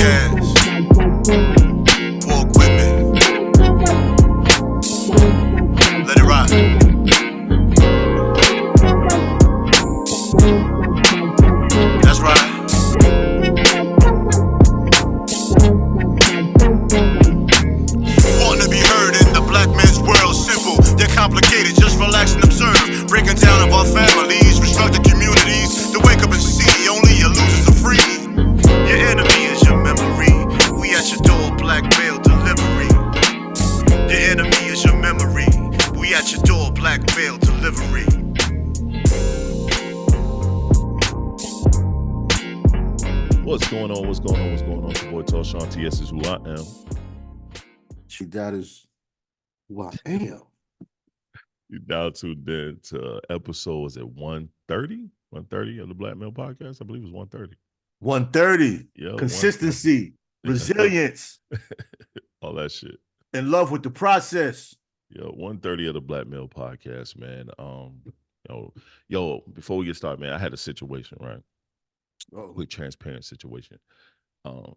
podcast. Walk with me. Let it ride. That's right. Wanting to be heard in the black man's world, simple, they're complicated, just relax and observe. Breaking down of our families, restructured communities, to wake up and see only your losers are free. Your enemy is your memory. We at your door, black mail delivery. Your enemy is your memory. We at your door, black mail delivery. What's going on? What's going on? What's going on? Your boy TALLSHON. TS is who I am. That is who I am. You now tuned in to episode, is it 130? 130 of the Black Male Podcast? I believe it was 130. 130. Yeah, Consistency, resilience, all that shit. and love with the process. Yo, 130 of the Black Male Podcast, man. Yo, before we get started, man, I had a situation, right? Quick transparent situation. I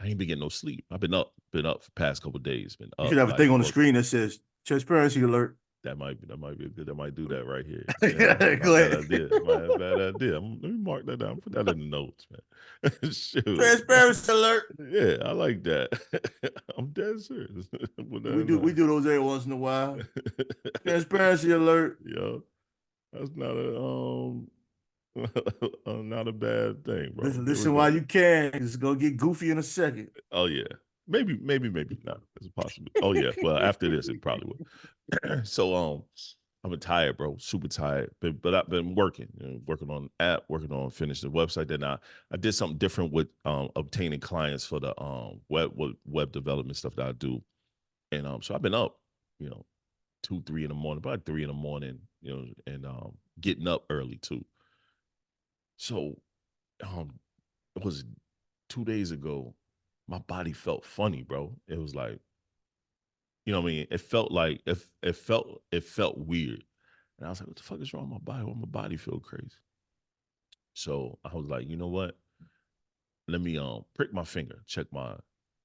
ain't been getting no sleep. I've been up for the past couple of days. Been up. You should have a thing on the screen that says transparency alert. That might be good. I might do that right here. Yeah, go ahead. Bad idea. Let me mark that down. Put that in the notes, man. Shoot. Transparency alert. Yeah, I like that. I'm dead serious. We do those every once in a while. Transparency alert. Yo, that's not not a bad thing, bro. Listen while you can. It's gonna get goofy in a second. Oh yeah. Maybe not. It's a possibility. Oh yeah. Well, after this, it probably will. So I'm tired, bro. Super tired. But I've been working, working on the app, working on finishing the website. Then I did something different with obtaining clients for the web development stuff that I do. And so I've been up, 2, 3 in the morning, about 3 in the morning, and getting up early too. So it was 2 days ago. My body felt funny, bro. It was like, you know what I mean? It felt like it felt weird. And I was like, what the fuck is wrong with my body? Why my body feel crazy? So I was like, you know what? Let me prick my finger, check my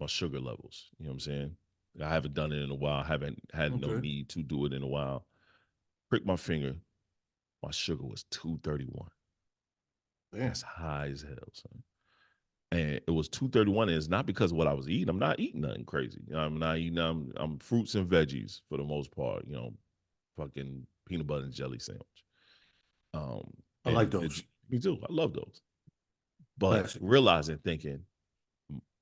sugar levels. You know what I'm saying? I haven't done it in a while. I haven't had no need to do it in a while. Prick my finger. My sugar was 231. That's high as hell, son. And it was 231, and it's not because of what I was eating. I'm not eating nothing crazy. I'm not eating. I'm fruits and veggies for the most part. Fucking peanut butter and jelly sandwich. I like those. Me too. I love those. But realizing, thinking,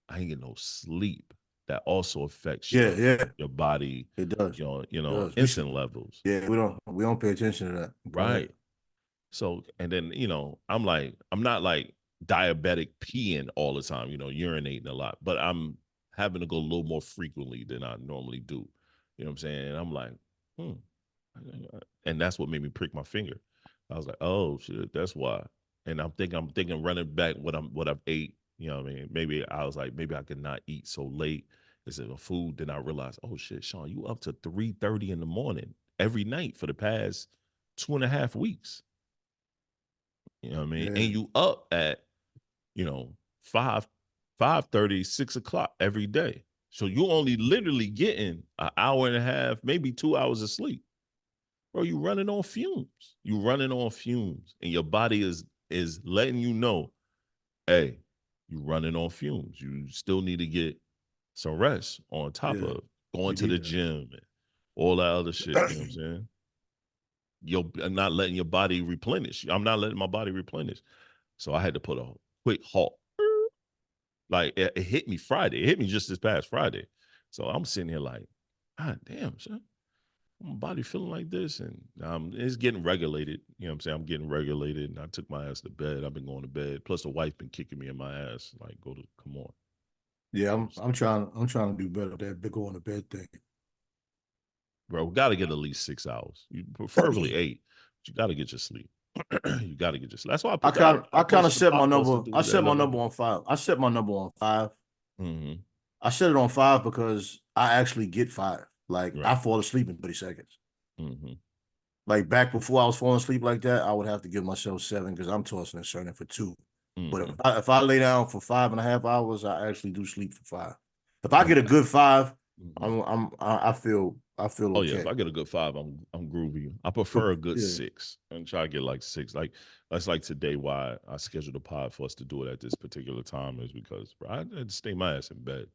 I ain't getting no sleep. That also affects your body. It does. Insulin levels. Yeah, we don't pay attention to that. Right. So, and then I'm not like diabetic peeing all the time, urinating a lot, but I'm having to go a little more frequently than I normally do. You know what I'm saying? And I'm like, and that's what made me prick my finger. I was like, oh shit, that's why. And I'm thinking running back what I've ate. You know what I mean? Maybe I was like, maybe I could not eat so late. Is it a food? Then I realized, oh shit, Sean, you up to 3:30 in the morning every night for the past 2.5 weeks. You know what I mean? Yeah. And you up at 5:30, 6 o'clock every day. So you only literally getting an hour and a half, maybe 2 hours of sleep. Bro, you running on fumes. And your body is letting you know, hey, you running on fumes. You still need to get some rest on top of going to the gym and all that other shit. You know what I'm saying? I'm not letting your body replenish. I'm not letting my body replenish. So I had to put a quick halt. Like it hit me Friday. It hit me just this past Friday. So I'm sitting here like, God damn, son. My body feeling like this. And it's getting regulated. You know what I'm saying? I'm getting regulated. And I took my ass to bed. I've been going to bed. Plus the wife been kicking me in my ass. Like, come on. Yeah, I'm trying to do better with that big going to bed thing. Bro, we gotta get at least 6 hours. Preferably 8. But you gotta get your sleep. You gotta get your sleep. That's why I kind of set my number. I set my number on 5. I set my number on 5. Mm-hmm. I set it on 5 because I actually get 5. Like I fall asleep in 30 seconds. Mm-hmm. Like back before I was falling asleep like that, I would have to give myself 7 because I'm tossing and turning for 2. But Mm-hmm. if I lay down for 5.5 hours, I actually do sleep for 5. If I get a good 5, I feel Oh yeah, if okay. I get a good 5, I'm groovy. I prefer a good Yeah. 6. And try to get like 6. Like that's like today why I scheduled a pod for us to do it at this particular time is because bro, I had to stay my ass in bed.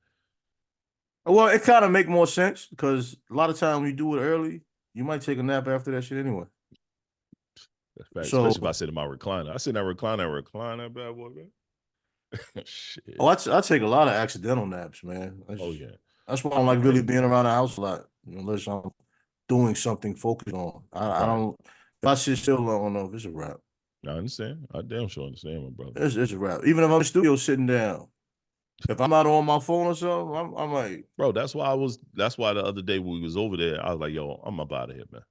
Well, it kind of make more sense because a lot of time when you do it early, you might take a nap after that shit anyway. That's fact. So, Especially if I sit in my recliner. I sit in that recliner, that bad boy, man. oh, Shit. I take a lot of accidental naps, man. Oh yeah. That's why I don't You're like really crazy. being around the house a lot, unless I'm doing something focused on. I Right. don't. If I sit still long enough, it's a wrap. I understand. I damn sure understand, my brother. It's a wrap. Even if I'm in the studio sitting down, if I'm not on my phone or something, I'm like, Bro, that's why the other day when we was over there, I was like, yo, I'm up out of here, man.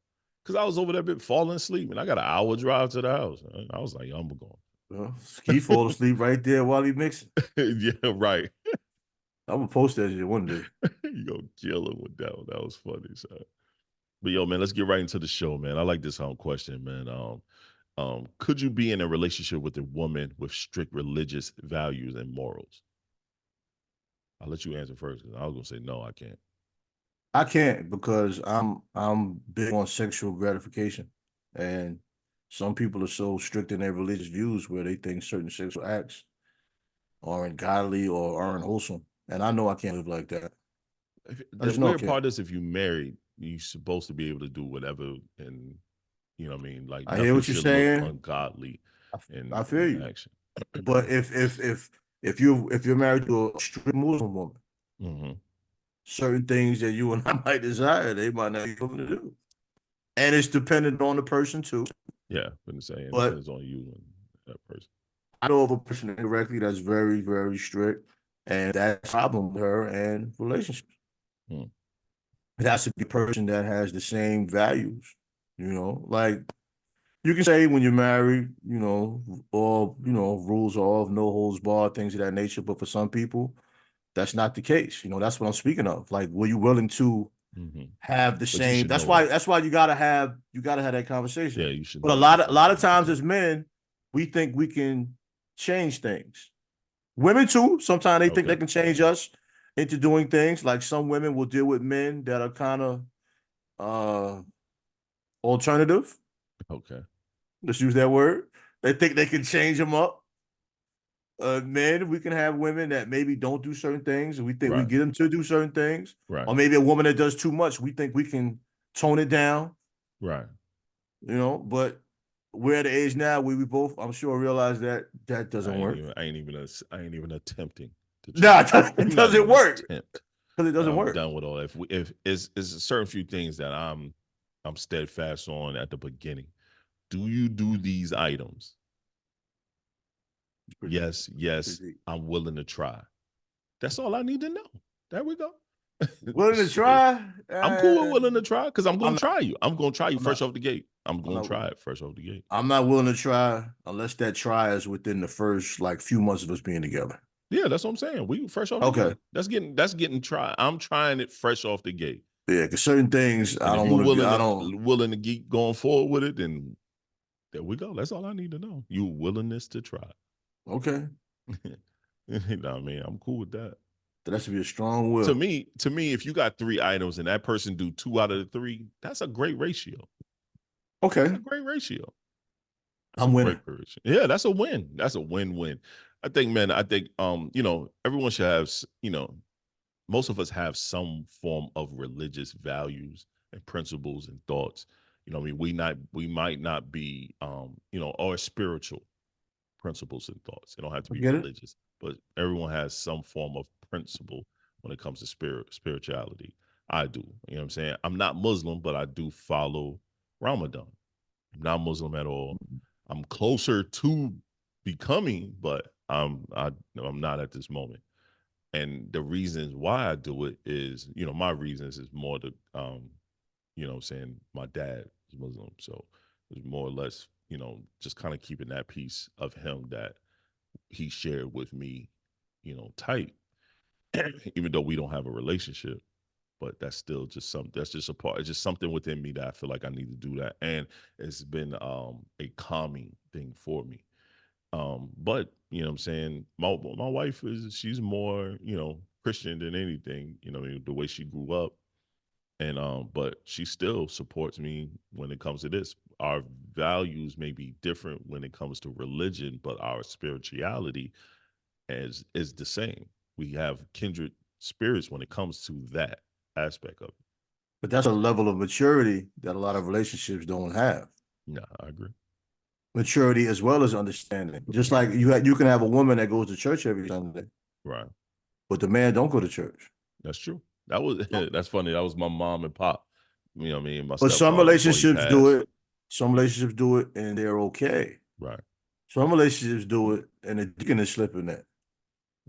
Cause I was over there bit falling asleep and I got an hour drive to the house. And I was like, yo, I'm going. Ski fall asleep right there while he mixing. Yeah, right. I'm gonna post that shit one day. You gonna kill him with that one. That was funny, so. But yo, man, let's get right into the show, man. I like this question, man. Could you be in a relationship with a woman with strict religious values and morals? I'll let you answer first because I was gonna say no, I can't. I can't because I'm big on sexual gratification, and some people are so strict in their religious views where they think certain sexual acts aren't godly or aren't wholesome, and I know I can't live like that. I The just know I weird can't. part is if you married, you're supposed to be able to do whatever, and you know what I mean. Like I hear nothing what you're should look saying. ungodly I feel in you, action. but if you're married to a strict Muslim woman, Hmm. certain things that you and I might desire, they might not be willing to do, and it's dependent on the person too. Yeah, been saying it But depends on you and that person. I know of a person indirectly that's very, very strict, and that's a problem with her and relationships. Hmm. It has to be a person that has the same values, like you can say when you're married, all, rules are off, no holds barred, things of that nature. But for some people, that's not the case. That's what I'm speaking of. Like, were you willing to Hmm. have the But you same? should That's know why, that. that's why you gotta have that conversation. Yeah, you should But a know lot of, a before you lot of make the times as commitment. men, we think we can change things. Women too. Sometimes they think they Okay. can change us into doing things. Like some women will deal with men that are kind of uh alternative. Okay. Let's use that word. They think they can change them up. Men, we can have women that maybe don't do certain things, and we think we Right. get them to do certain things. Right. Or maybe a woman that does too much, we think we can tone it down. Right. But we're at the age now where we both, I'm sure, realize that that doesn't work. I ain't even attempting to Nah, change. it I'm not doesn't even work attempt. because it doesn't I'm work. done with all that. If it's a certain few things that I'm steadfast on at the beginning. Do you do these items? It's pretty deep. Yes, yes, Pretty deep. I'm willing to try. That's all I need to know. There we go. Willing to Shit. try? I'm cool with willing to try because I'm I'm gonna not. try you. I'm gonna try you I'm fresh not. off the gate. I'm I'm gonna not. try it fresh off the gate. I'm not willing to try unless that try is within the first like few months of us being together. Yeah, that's what I'm saying. We fresh off the Okay. gate. That's getting try. I'm trying it fresh off the gate. Yeah, because certain things And I if don't you want to be. willing I to don't. willing to keep going forward with it, then there we go. That's all I need to know. You willingness to try. Okay. You know what I mean? I'm cool with that. That has to be a strong To will. me, to me, if you got 3 items and that person do 2 out of the 3, that's a great ratio. That's Okay. a great ratio. That's a I'm winning. great ratio. Yeah, that's a win. That's a win-win. I think, man, everyone should have, most of us have some form of religious values and principles and thoughts. I mean, we might not be or spiritual principles and thoughts. It don't have to I be get it. religious, but everyone has some form of principle when it comes to spirituality. I do. You know what I'm saying? I'm not Muslim, but I do follow Ramadan. I'm not Muslim at all. I'm closer to becoming, but I'm not at this moment. And the reasons why I do it is, my reasons is more to what I'm saying, my dad is Muslim. So it's more or less, just kind of keeping that piece of him that he shared with me, tight, even though we don't have a relationship. But that's still just something. That's just a part. It's just something within me that I feel like I need to do that, and it's been a calming thing for me. But You know what I'm saying? My wife she's more, Christian than anything, the way she grew up. And but she still supports me when it comes to this. Our values may be different when it comes to religion, but our spirituality is the same. We have kindred spirits when it comes to that aspect of it. But that's a level of maturity that a lot of relationships don't have. Yeah, I agree. Maturity as well as understanding. Just like you can have a woman that goes to church every Sunday, Right. but the man don't go to church. That's true. That was that's funny. That was my mom and pop. You know what I mean? My But some stepfather before he relationships do passed. it. Some relationships do it and they're okay. Right. Some relationships do it and the deacon is slipping that.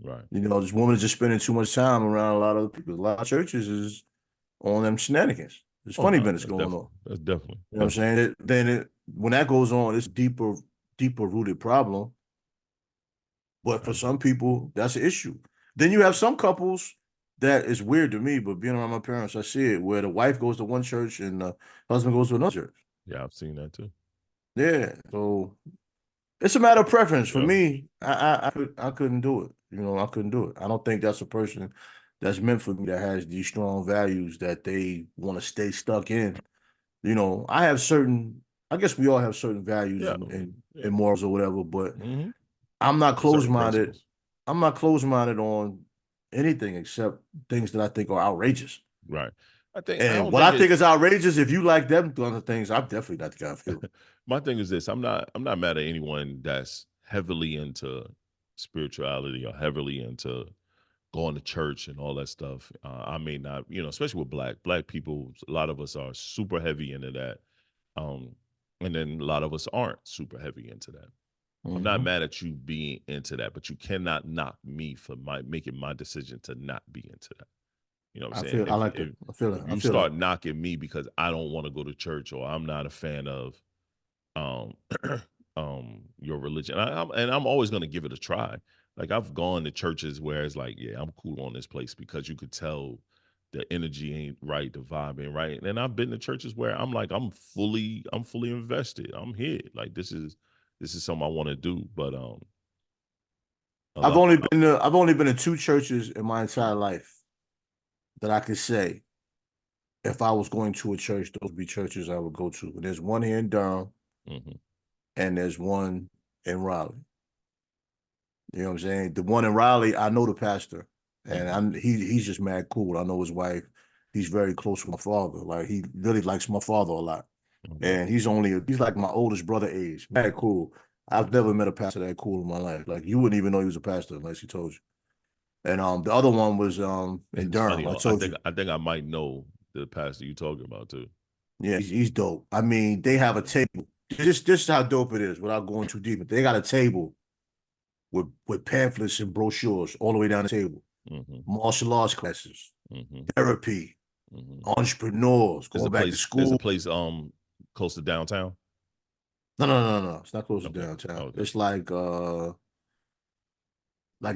Right. This woman is just spending too much time around a lot of people. A lot of churches is on them shenanigans. There's funny business going on. That's definitely. You know what I'm saying? When that goes on, it's deeper rooted problem. But for some people, that's an issue. Then you have some couples that is weird to me, but being around my parents, I see it where the wife goes to one church and the husband goes to another church. Yeah, I've seen that too. Yeah, so it's a matter of preference. For me, I couldn't do it. I couldn't do it. I don't think that's a person that's meant for me that has these strong values that they want to stay stuck in. I have certain. I guess we all have certain values and morals or whatever, but I'm not closed-minded. I'm not closed-minded on anything except things that I think are outrageous. Right. I think is outrageous, if you like them other things, I'm definitely not the guy for you. My thing is this: I'm not mad at anyone that's heavily into spirituality or heavily into going to church and all that stuff. I may not, especially with black people. A lot of us are super heavy into that, and then a lot of us aren't super heavy into that. I'm not mad at you being into that, but you cannot knock me for making my decision to not be into that. You know what I'm saying? If you start knocking me because I don't want to go to church or I'm not a fan of your religion, I'm always going to give it a try. Like I've gone to churches where it's like, yeah, I'm cool on this place because you could tell the energy ain't right, the vibe ain't right. And I've been to churches where I'm like, I'm fully invested. I'm here. Like this is something I want to do. But I've only been to 2 churches in my entire life that I could say, if I was going to a church, those would be churches I would go to. There's one here in Durham, and there's one in Raleigh. You know what I'm saying? The one in Raleigh, I know the pastor, and he's just mad cool. I know his wife. He's very close with my father. Like he really likes my father a lot, and he's like my oldest brother age. Mad cool. I've never met a pastor that cool in my life. Like you wouldn't even know he was a pastor unless he told you. And the other one was in Durham. Funny, I think I might know the pastor you talking about too. Yeah, he's dope. I mean, they have a table. This is how dope it is without going too deep. They got a table with pamphlets and brochures all the way down the table. Martial arts classes, therapy, entrepreneurs, going back to school. There's a place close to downtown. No. It's not close to downtown. Okay. It's like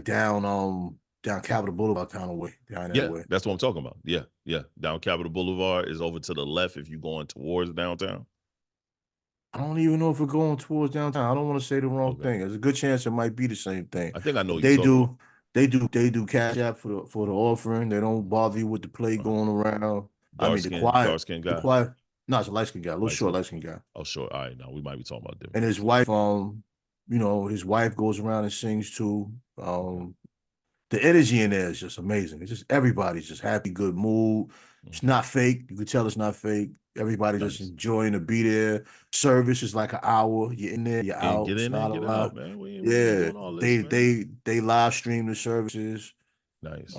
down Capitol Boulevard kind of way. Down that way. That's what I'm talking about. Yeah. Down Capitol Boulevard is over to the left if you're going towards downtown. I don't even know if we're going towards downtown. I don't want to say the wrong thing. There's a good chance it might be the same thing. I think I know they do. They do cash app for the offering. They don't bother you with the play going around. Dark skin guy. No, it's a light skin guy. A little short light skin guy. Oh, short. All right, now we might be talking about different. And his wife, his wife goes around and sings too. The energy in there is just amazing. It's just everybody's just happy, good mood. It's not fake. You can tell it's not fake. Everybody just enjoying to be there. Service is like an hour. You're in there, you're out. Get in there, get out, man. We ain't doing all this, they live stream the services. Nice.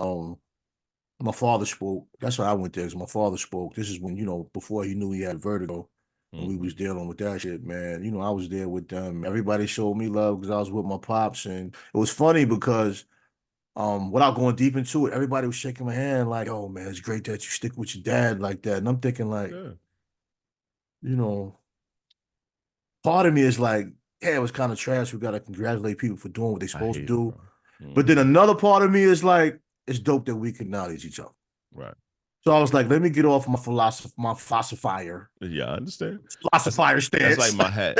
My father spoke. That's why I went there, because my father spoke. This is when, before he knew he had vertigo. And we was dealing with that shit, man. I was there with them. Everybody showed me love because I was with my pops. And it was funny because without going deep into it, everybody was shaking my hand like, oh man, it's great that you stick with your dad like that. And I'm thinking like, part of me is like, yeah, it was kind of trash. We got to congratulate people for doing what they're supposed to do. But then another part of me is like, it's dope that we acknowledge each other. Right. So I was like, let me get off my philosophier. Yeah, I understand. Philosophier stance. That's like my hat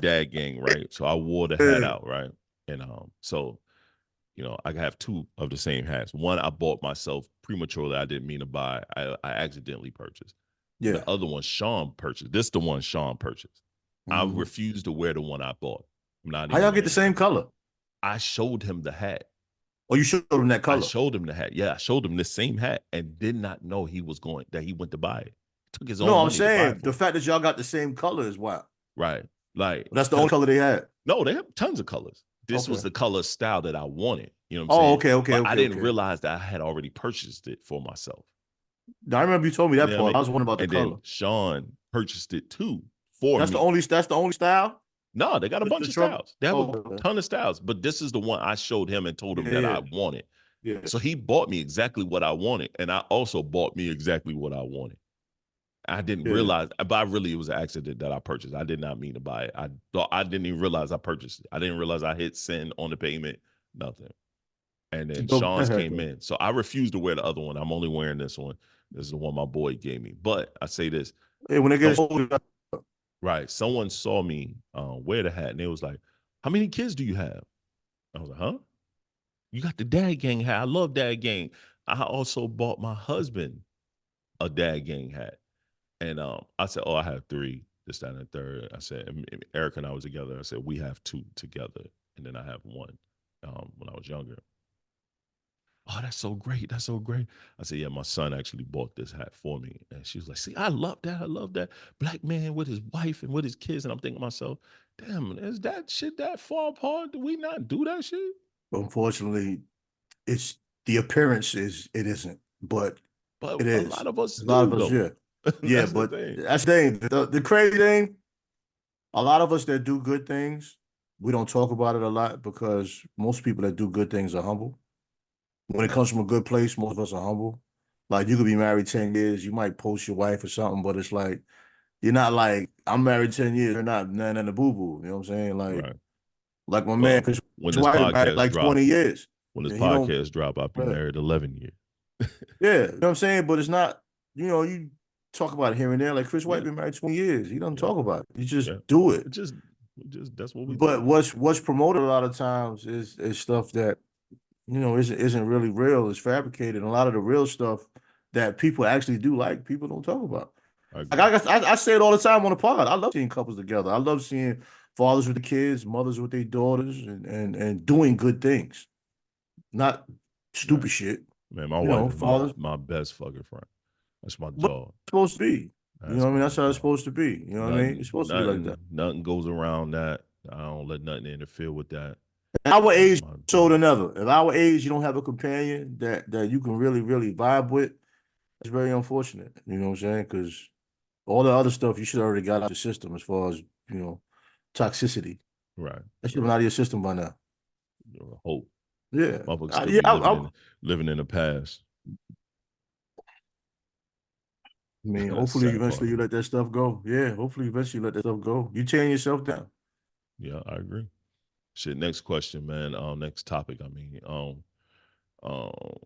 dad gang, right? So I wore the hat out, right? And so you know, I have two of the same hats. One I bought myself prematurely. I didn't mean to buy. I accidentally purchased. Yeah. The other one Sean purchased. This the one Sean purchased. I refused to wear the one I bought. I'm not How even y'all get the wearing same it. color? I showed him the hat. Oh, you showed him that I color. showed him the hat. Yeah, I showed him the same hat and did not know he went to buy it. Took his No, own I'm money to buy it saying for the me. fact that y'all got the same color is wild. Right. Like That's the only color they had. no, they have tons of colors. This was Okay. the color style that I wanted. You know what I'm Oh, saying? okay, okay, But I okay, didn't okay. realize that I had already purchased it for myself. Now, I remember you told me You that know what I part. mean? I was wondering about the And color. then Sean purchased it too for me. That's the only style? No, they got a bunch The of truck? styles. They have Oh, a okay. ton of styles, but this is the one I showed him and told him that Yeah, I wanted. yeah. So he bought me exactly what I wanted, and I also bought me exactly what I wanted. I didn't Yeah. realize, but it was an accident that I purchased. I did not mean to buy it. I didn't even realize I purchased it. I didn't realize I hit send on the payment, nothing. And then Sean's came in. So I refused to wear the other one. I'm only wearing this one. This is the one my boy gave me. But I say this. Hey, when they get older, Right. Someone saw me wear the hat and it was like, how many kids do you have? I was like, huh? You got the dad gang hat. I love dad gang. I also bought my husband a dad gang hat. And I said, oh, I have three, this, that, and the third. I said, Eric and I was together. I said, we have two together. And then I have one when I was younger. Oh, that's so great. That's so great. I said, yeah, my son actually bought this hat for me. And she was like, see, I love that. I love that. Black man with his wife and with his kids. And I'm thinking to myself, damn, is that shit that far apart? Do we not do that shit? unfortunately, it's the appearance it isn't, but But it a is. lot of us A lot do, of us, though. yeah. Yeah, That's the but thing. that's the thing. The crazy thing, a lot of us that do good things, we don't talk about it a lot because most people that do good things are humble. When it comes from a good place, most of us are humble. Like you could be married 10 years, you might post your wife or something, but it's like you're not like, I'm married 10 years, you're not none in the boo-boo. You know what I'm saying? Right. Like my man, Well, because when his this wife been married podcast like 20 drop, years. when this And he don't, podcast drop, I'll be yeah, married 11 years. you know what I'm saying? But it's not, you talk about it here and there. Like Chris White Yeah. been married 20 years. He doesn't Yeah. talk about it. You just Yeah. do it. Just that's what we But do. what's promoted a lot of times is stuff that isn't really real. It's fabricated. And a lot of the real stuff that people actually do like, people don't talk about. I Like agree. I say it all the time on the pod. I love seeing couples together. I love seeing fathers with the kids, mothers with their daughters, and doing good things, not stupid Man, shit. man, my wife is Fathers, my best fucking friend. That's my but dog. it's supposed to be. You know That's what I mean? my That's how it's dog. supposed to be. You know what I mean? It's supposed to be like that. Nothing goes around that. I don't let nothing interfere with that. At our That's age, my so dog. another. At our age, you don't have a companion that you can really, really vibe with. It's very unfortunate. You know what I'm saying? Because all the other stuff you should already got out of the system as far as, toxicity. Right. That should have been Right. out of your system by now. Hope. Yeah. Motherfuckers still Yeah. be living in the past. I mean, That's the hopefully sad part eventually you of it. let that stuff go. Yeah. Hopefully eventually you let that stuff go. You tearing yourself down. Yeah, I agree. Shit. Next question, man. Next topic. I mean, um, oh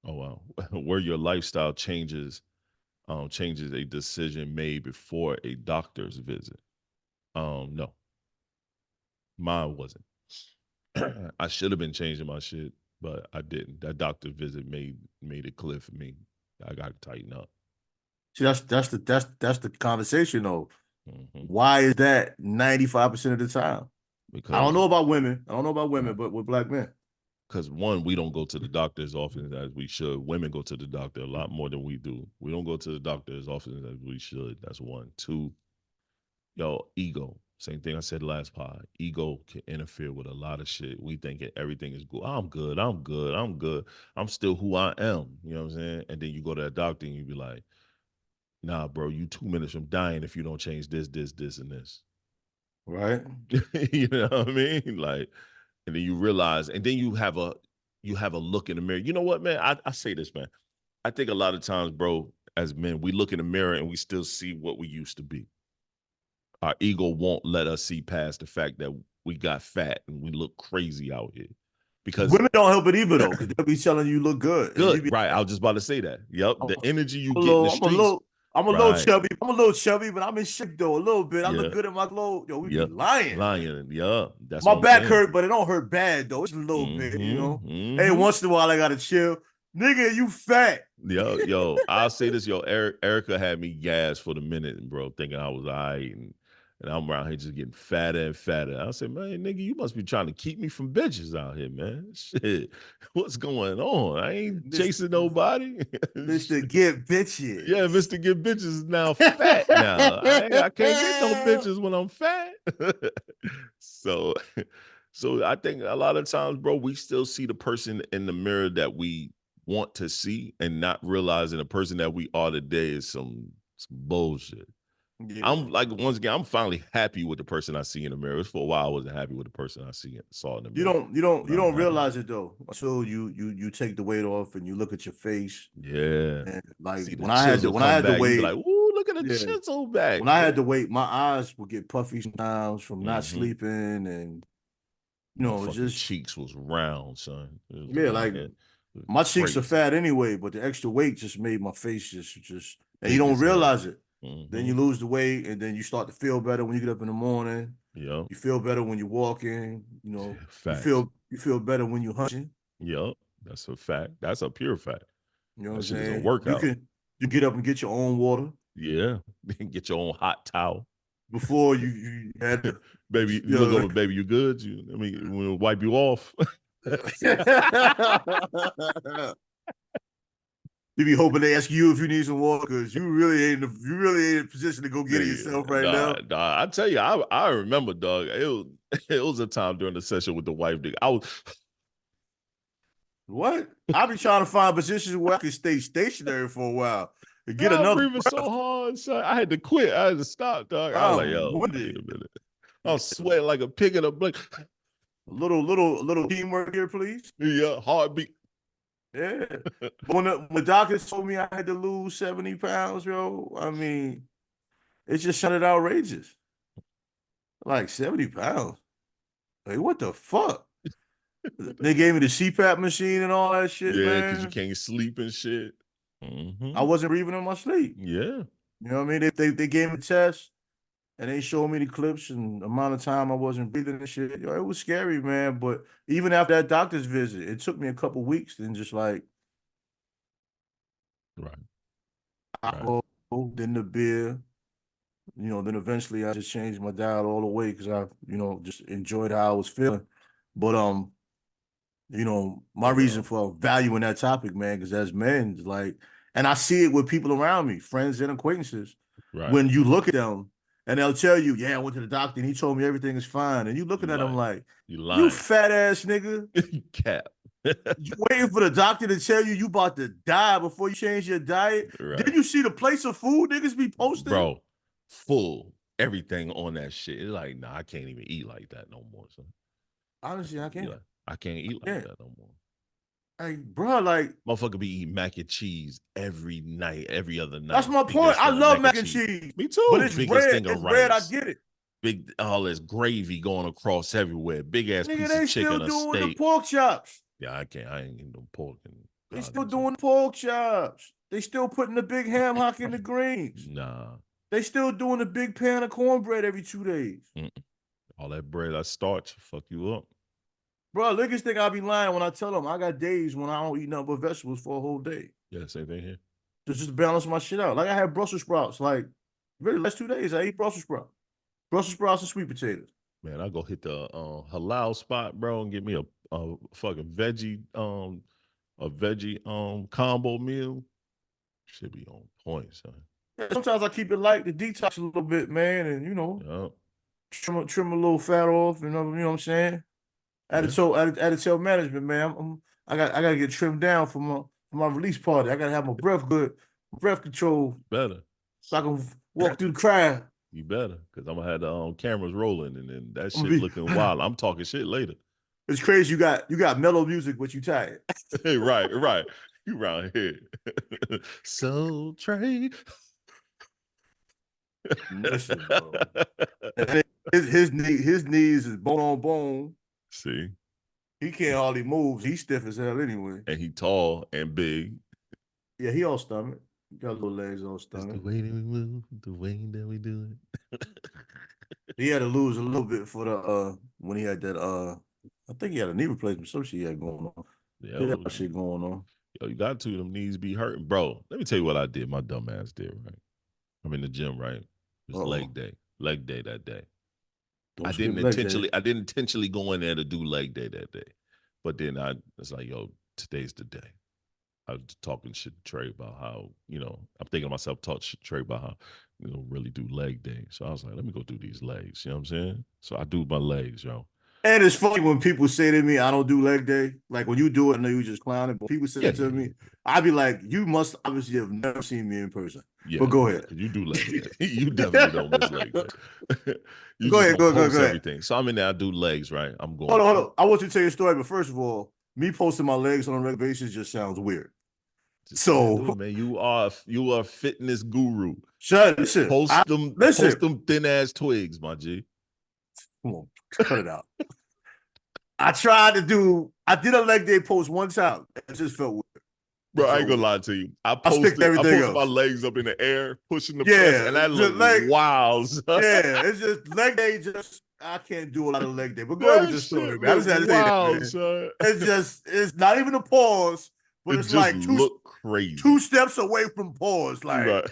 wow, where your lifestyle changes a decision made before a doctor's visit. No, mine wasn't. I should have been changing my shit, but I didn't. That doctor visit made it clear for me. I got to tighten up. See, that's the conversation though. Hmm. Why is that 95% of the time? I don't Because know about women. I don't know about women, right, but with black men. because one, we don't go to the doctor as often as we should. Women go to the doctor a lot more than we do. We don't go to the doctor as often as we should. That's one. Two, yo, ego. Same thing I said last pod. Ego can interfere with a lot of shit. We think everything is good. I'm good. I'm good. I'm good. I'm still who I am. You know what I'm saying? And then you go to a doctor and you be like, nah, bro, you 2 minutes from dying if you don't change this, this, this, and this. Right? You know what I mean? Like, and then you realize, and then you have a look in the mirror. You know what, man? I say this, man. I think a lot of times, bro, as men, we look in the mirror and we still see what we used to be. Our ego won't let us see past the fact that we got fat and we look crazy out here. Because Women don't help it either though, because they'll be telling you look good. And you good, be right? I like, was just about to say that. Yep, I'm the energy you a get in little, the I'm a streets, little, I'm a little Right. chubby. I'm a little chubby, but I'm in shape though a little bit. I look Yeah. good in my clothes. Yo, we be Yep. lying. Lying. Yeah. That's My what I'm back saying. hurt, but it don't hurt bad though. It's a little bit, you know. Hey, Mm-hmm. once in a while I gotta chill. Nigga, you fat. Yo, I'll say this, yo, Erica had me gassed for the minute, bro, thinking I was all right, and I'm around here just getting fatter and fatter. I said, man, nigga, you must be trying to keep me from bitches out here, man. Shit, what's going on? I ain't chasing nobody. Mr. Get Bitches. Yeah, Mr. Get Bitches is now fat now. I can't get no bitches when I'm fat. so so I think a lot of times, bro, we still see the person in the mirror that we want to see and not realizing the person that we are today is some bullshit. Yeah. I'm like, once again, I'm finally happy with the person I see in the mirror. For a while I wasn't happy with the person I saw in the mirror. You don't Happy. realize it though until you take the weight off and you look at your face. Yeah. And like See the when I had chisel when I come had the back, you be weight, like, ooh, look at the yeah. chisel back. When I had to wait, my eyes would get puffy sometimes from not Mhm. sleeping, and My it's fucking just cheeks was round, son. It was yeah, like it was my cheeks are crazy. fat anyway, but the extra weight just made my face just and you Big don't as hell. realize it. Then you Mhm. lose the weight, and then you start to feel better when you get up in the morning. Yep. You feel better when you're walking. You know, Facts. you feel better when you're hunching. Yep. That's a fact. That's a pure fact. You know what I'm That shit is a saying? workout. You get up and get your own water Yeah. Get your own hot towel. before you had to, Baby, you you look know. over, baby, you good? We'll wipe you off. You be hoping they ask you if you need some water because you really ain't in a position to go get it yourself right now. Nah, I tell you, I remember, dog. It was a time during the session with the wife, nigga. I was What? I be trying to find positions where I can stay stationary for a while and get I'm another breathing so hard, son. I had to quit. I had to stop, dog. I was like, yo, wait a minute. I'm sweating like a pig in a blink. A little teamwork here, please. Yeah, heartbeat. Yeah. But when the doctors told me I had to lose 70 pounds, bro, I mean, it just sounded outrageous. Like 70 pounds. Like, what the fuck? They gave me the CPAP machine and all that shit, Yeah, because you man. can't sleep and shit. I wasn't breathing in my sleep. Yeah. You know what I mean? They gave me a test and they showed me the clips and the amount of time I wasn't breathing and shit. Yo, it was scary, man. But even after that doctor's visit, it took me a couple weeks. Then just like Right. alcohol, then the beer. Then eventually I just changed my diet all the way because I, just enjoyed how I was feeling. But my reason for valuing that topic, man, because as men, like, and I see it with people around me, friends and acquaintances, Right. when you look at them and they'll tell you, yeah, I went to the doctor and he told me everything is fine. And you looking at them like, you fat ass nigga. Cap. You waiting for the doctor to tell you you about to die before you change your diet. Right. Didn't you see the plates of food niggas be posting? Bro, full. Everything on that shit. It's like, nah, I can't even eat like that no more, son. Honestly, I can't. I can't eat like that no more. Like, bro, like, motherfucker be eating mac and cheese every night, every other night. That's my point. I love mac and cheese. Me too. But it's Biggest red. thing of It's rice. red. I get it. Big, all this gravy going across everywhere. Big ass Nigga, piece they of chicken, still a doing steak. the pork chops. Yeah, I can't. I ain't getting no pork. They still doing pork chops. They still putting the big ham hock in the greens. Nah. They still doing the big pan of cornbread every 2 days. All that bread I starch fuck you up. Bro, niggas think I be lying when I tell them I got days when I don't eat nothing but vegetables for a whole day. Yeah, same thing here. Just balance my shit out. Like I had Brussels sprouts. Like really, last 2 days I ate Brussels sprouts. Brussels sprouts and sweet potatoes. Man, I go hit the halal spot, bro, and get me a fucking veggie combo meal. Should be on point, son. Yeah, sometimes I keep it light to detox a little bit, man, and trim a little fat off, you know what I'm saying? Attitude management, man. I gotta get trimmed down for my release party. I gotta have my breath control. Better. So I can walk through the crowd. You better, because I'm gonna have the cameras rolling and then that shit looking wild. I'm talking shit later. It's crazy. You got mellow music, but you tired. right. You around here. So Trey. Listen, bro. His knees is bone on bone. See? He can't hardly move. He's stiff as hell anyway. And he tall and big. Yeah, he all stomach. Got little legs all It's the stunning. way that we move, the way that we do it. He had to lose a little bit for the when he had that I think he had a knee replacement, some shit he had going on. Yeah, He had that shit going on. yo, you got to, them knees be hurting. Bro, let me tell you what I did, my dumb ass did, right? I'm in the gym, right? It was leg day. Leg day that day. Don't I skip didn't leg intentionally day. I didn't intentionally go in there to do leg day that day. But then I was like, yo, today's the day. I was talking shit to Trey about how, I'm thinking to myself, talk shit to Trey about how, really do leg day. So I was like, let me go do these legs. You know what I'm saying? So I do my legs, yo. And it's funny when people say to me, I don't do leg day. Like when you do it, I know you just clowning. But people say Yeah, to yeah, me, yeah. I'd be like, you must obviously have never seen me in person. Yeah, But go yeah, ahead. because you do leg day. You definitely don't miss leg day. You Go just ahead, don't go post ahead. everything. So I'm in there, I do legs, right? I'm going. Hold on. I want you to tell your story, but first of all, me posting my legs on a regular basis just sounds weird. Just go ahead and do So it, man. You are a fitness guru. listen. Post them thin ass twigs, my G. Come on, cut it out. I did a leg day post one time. It just felt weird. Bro, I ain't gonna lie to you. I stick to posted everything my else. legs up in the air, pushing the press, Yeah, and that just looked wild. Son. yeah, it's just leg day. I can't do a lot of leg day. But go ahead with That your story, shit man. I just looked had to say that, wild, man. son. It's not even a pause, but It it's just like looked crazy. two steps away from pause. Right.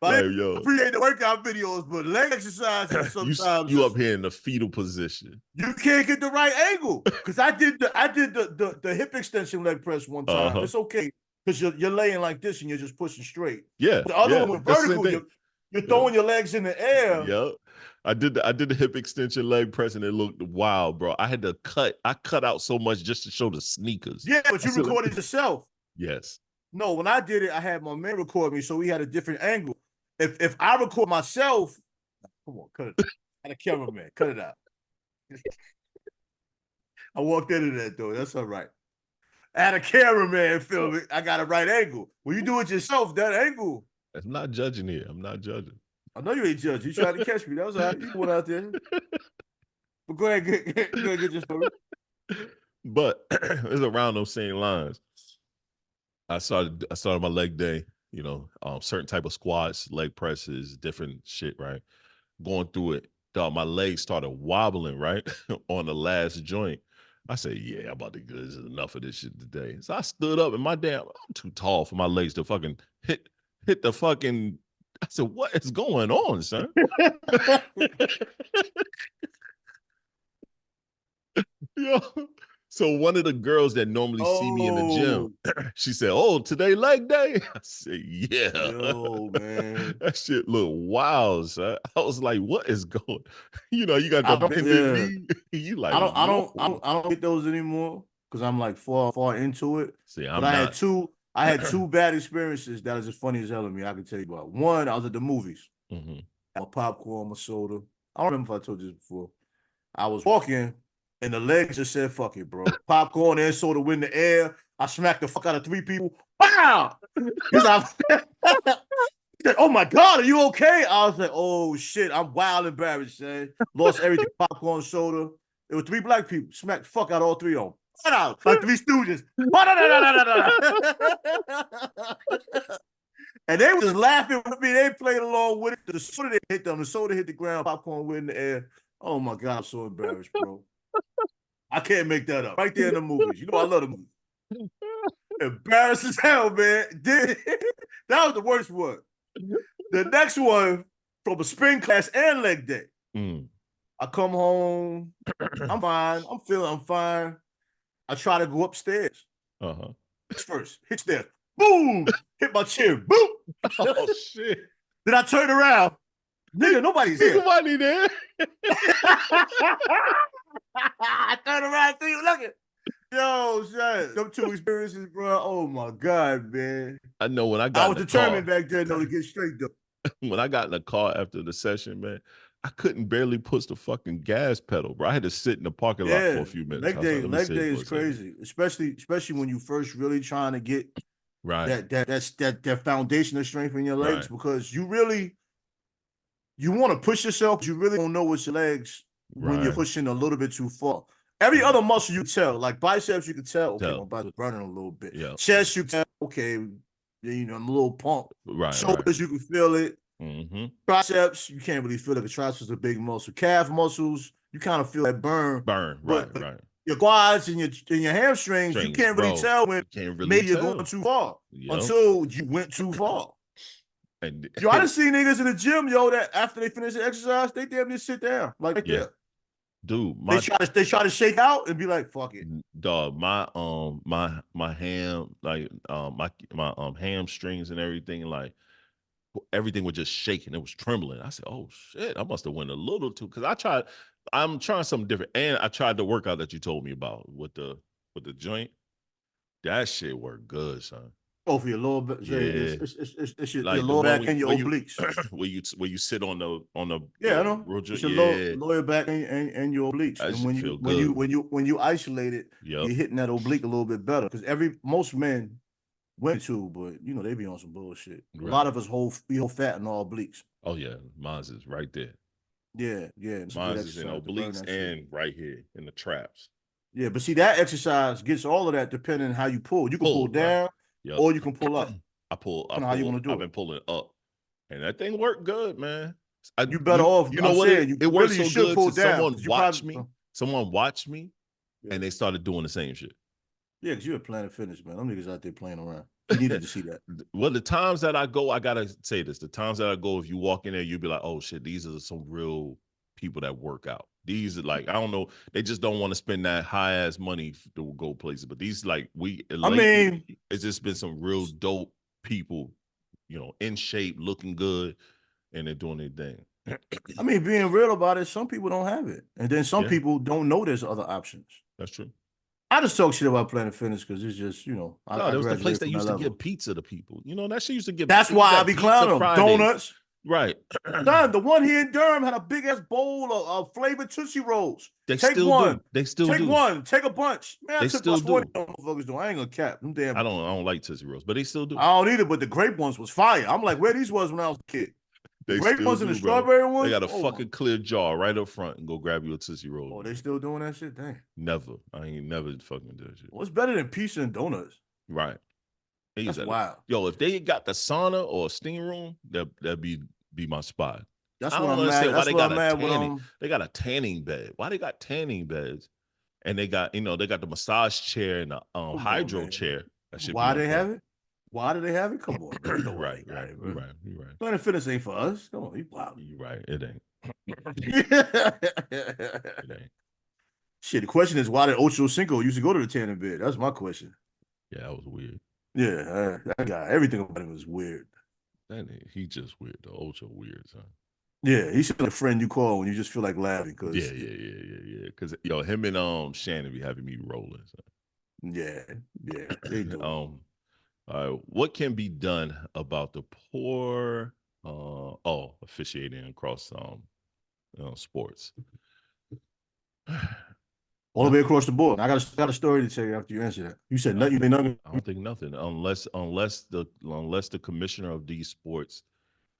Like Yo. I appreciate the workout videos, but leg exercises sometimes you up here in the fetal position. you can't get the right angle. Because I did the hip extension leg press one time. Uh-huh. It's okay because you're laying like this and you're just pushing straight. Yeah. The other yeah. one with That's the same vertical, thing. you're throwing your legs in the air. Yep. I did the hip extension leg press and it looked wild, bro. I cut out so much just to show the sneakers. Yeah, but you recorded yourself. Yes. No, when I did it, I had my man record me, so we had a different angle. If I record myself, come on, cut it out. I had a cameraman, cut it out. I walked into that though. That's all right. I had a cameraman film it. I got a right angle. When you do it yourself, that angle. I'm not judging here. I'm not judging. I know you ain't judging. You tried to catch me. That was all right. You went out there. But go ahead, get your story. But it's around those same lines. I started my leg day, certain type of squats, leg presses, different shit, right? Going through it, dog, my legs started wobbling, right? On the last joint. I said, yeah, I'm about to get this is enough of this shit today. So I stood up and I'm too tall for my legs to fucking hit the fucking. I said, what is going on, son? Yo. So one of the girls that normally see me in the gym, she said, "Oh, today leg day." I said, "Yeah." Yo, man, that shit look wild, son. I was like, "What is going?" You got the bended knee. You like, I don't get those anymore because I'm like far into it. See, but I had two bad experiences that is as funny as hell to me. I can tell you about. One, I was at the movies. Mm-hmm. My popcorn, my soda. I don't remember if I told you this before. I was walking. And the legs just said, fuck it, bro. Popcorn and soda win the air. I smacked the fuck out of 3 people. Wow! Because I said, oh my God, are you okay? I was like, oh shit, I'm wild embarrassed, man. Lost everything, popcorn, soda. It was 3 black people. Smacked the fuck out of all 3 of them. Out, like 3 stooges. And they were just laughing with me. They played along with it. The soda hit them. The soda hit the ground. Popcorn went in the air. Oh my God, I'm so embarrassed, bro. I can't make that up. Right there in the movies. You know I love the movies. Embarrassed as hell, man. That was the worst one. The next one from a spring class and leg day. I come home. I'm fine. I'm fine. I try to go upstairs. First, hit stairs. Boom! Hit my chin. Boom! Oh, shit. Then I turn around. Nigga, nobody's here. Nobody there. I turn around, see you looking. Yo, shit. Them 2 experiences, bro. Oh my God, man. I know when I was determined back then though to get straight though. When I got in the car after the session, man, I couldn't barely push the fucking gas pedal, bro. I had to sit in the parking lot for a few minutes. Leg day is crazy, especially when you first really trying to get that foundation of strength in your legs because you want to push yourself, but you really don't know what's your legs when you're pushing a little bit too far. Every other muscle you tell, like biceps, you can tell, okay, my body's burning a little bit. Chest, you can tell, okay, You know, I'm a little pumped. Right, Shoulders, you can feel it. Mm-hmm. Triceps, you can't really feel it. The triceps is a big muscle. Calf muscles, you kind of feel that burn. Burn, But right. your quads and your hamstrings, you can't really bro, tell when you can't really maybe you're tell. going too far Yep. until you went too far. And Yo, I done seen niggas in the gym, yo, that after they finish the exercise, they damn near sit down. Like right there. Dude, They try to shake out and be like, fuck it. Dog, my ham, like my hamstrings and everything, like everything was just shaking. It was trembling. I said, oh shit, I must have went a little too, because I'm trying something different. And I tried the workout that you told me about with the joint. That shit worked good, son. Oh, for your lower back. Yeah. It's your Like lower back and your obliques. where you sit on the Yeah, I know. It's your lower back and your obliques. That And when you isolate it, you're hitting that oblique a little bit better. Because most men went to, but you know, they be on some bullshit. Right. A lot of us hold fat in our obliques. Oh yeah, mine's is right there. Yeah. Mine's is in obliques and right here in the traps. Yeah, but see, that exercise gets all of that depending on how you pull. You can pull down, or you can pull up. I pull. How you want to do it? I've been pulling up, and that thing worked good, man. You better off. You know what? It worked so good. Pull down. Someone watched me, and they started doing the same shit. Yeah, because you're at Planet Fitness, man. Them niggas out there playing around. You needed to see that. Well, the times that I go, I gotta say this. The times that I go, if you walk in there, you'll be like, oh shit, these are some real people that work out. These are like, I don't know, they just don't want to spend that high ass money to go places. But these it's just been some real dope people, you know, in shape, looking good, and they're doing their thing. I mean, being real about it, some people don't have it, and then some people don't know there's other options. That's true. I just talk shit about Planet Fitness because it's just, you know, there was the place that used to give pizza to people. You know, that shit used to give. That's why I be clowning them. Donuts. Right. Son, the one here in Durham had a big ass bowl of flavored Tootsie Rolls. They still do. Take one. Take a bunch. Man, I took still do. Motherfuckers do. I ain't gonna cap them damn. I don't like Tootsie Rolls, but they still do. I don't either, but the grape ones was fire. I'm like, where these was when I was a kid. The grape ones and the strawberry ones. They got a fucking clear jar right up front and go grab you a Tootsie Roll. Oh, they still doing that shit? Dang. Never. I ain't never fucking do that shit. What's better than pizza and donuts? Right. That's wild. Yo, if they got the sauna or a steam room, that'd be my spot. That's what I'm mad. That's what I'm mad with. They got a tanning bed. Why they got tanning beds? And they got, they got the massage chair and the hydro chair. Why they have it? Why do they have it? Come on, man. You're right. Planet Fitness ain't for us. Come on, You're right. It ain't. It ain't. Shit, the question is, why did Ocho Cinco used to go to the tanning bed? That's my question. Yeah, that was weird. Yeah, that guy, everything about him was weird. He just weird. The Ocho weird, son. Yeah, he's like a friend you call when you just feel like laughing. Yeah. Because him and Shannon be having me rolling. Son. Yeah, they do. What can be done about the poor officiating across sports? All the way across the board. I got a story to tell you after you answer that. You said nothing. I don't think nothing unless the commissioner of these sports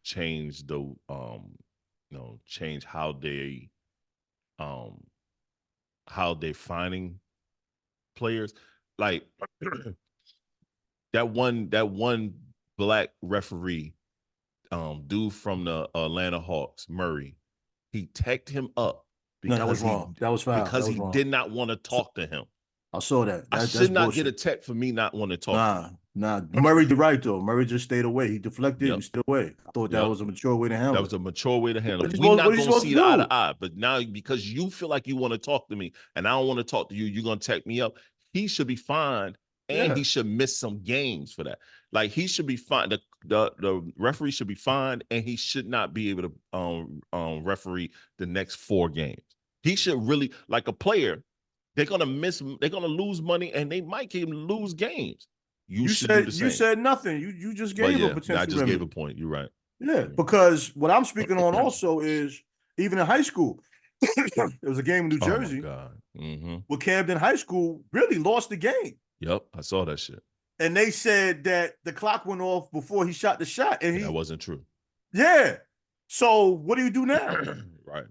change change how they finding players, like that one black referee, dude from the Atlanta Hawks, Murray, he teched him up. No, that was wrong. That was foul. Because he did not want to talk to him. I saw that. I should not get a tech for me not want to talk. Nah. Murray did right though. Murray just stayed away. He deflected and stayed away. I thought that was a mature way to handle it. That was a mature way to handle it. We're not going to see eye to eye. But now, because you feel like you want to talk to me and I don't want to talk to you, you're going to tech me up. He should be fined and he should miss some games for that. Like, he should be fined. The referee should be fined and he should not be able to referee the next 4 games. He should really, like a player, they're gonna lose money and they might even lose games. You said nothing. You just gave a potential. I just gave a point. You're right. Yeah, because what I'm speaking on also is even in high school, there was a game in New Jersey where Camden High School really lost the game. Yep, I saw that shit. And they said that the clock went off before he shot the shot, and that wasn't true. Yeah. So what do you do now? Right.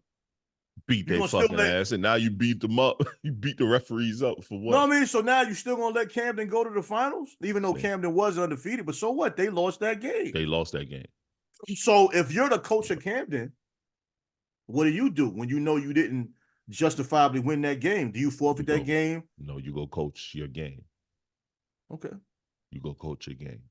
beat You their gonna still fucking let ass, and now you beat them up. You beat the referees up for what? No, I mean, so now you still gonna let Camden go to the finals, even though Yeah. Camden was undefeated. But so what? They lost that game. They lost that game. So if you're the coach of Camden, what do when you know you didn't justifiably win that game? Do you forfeit that game? No, you go coach your game. Okay. You go coach your game.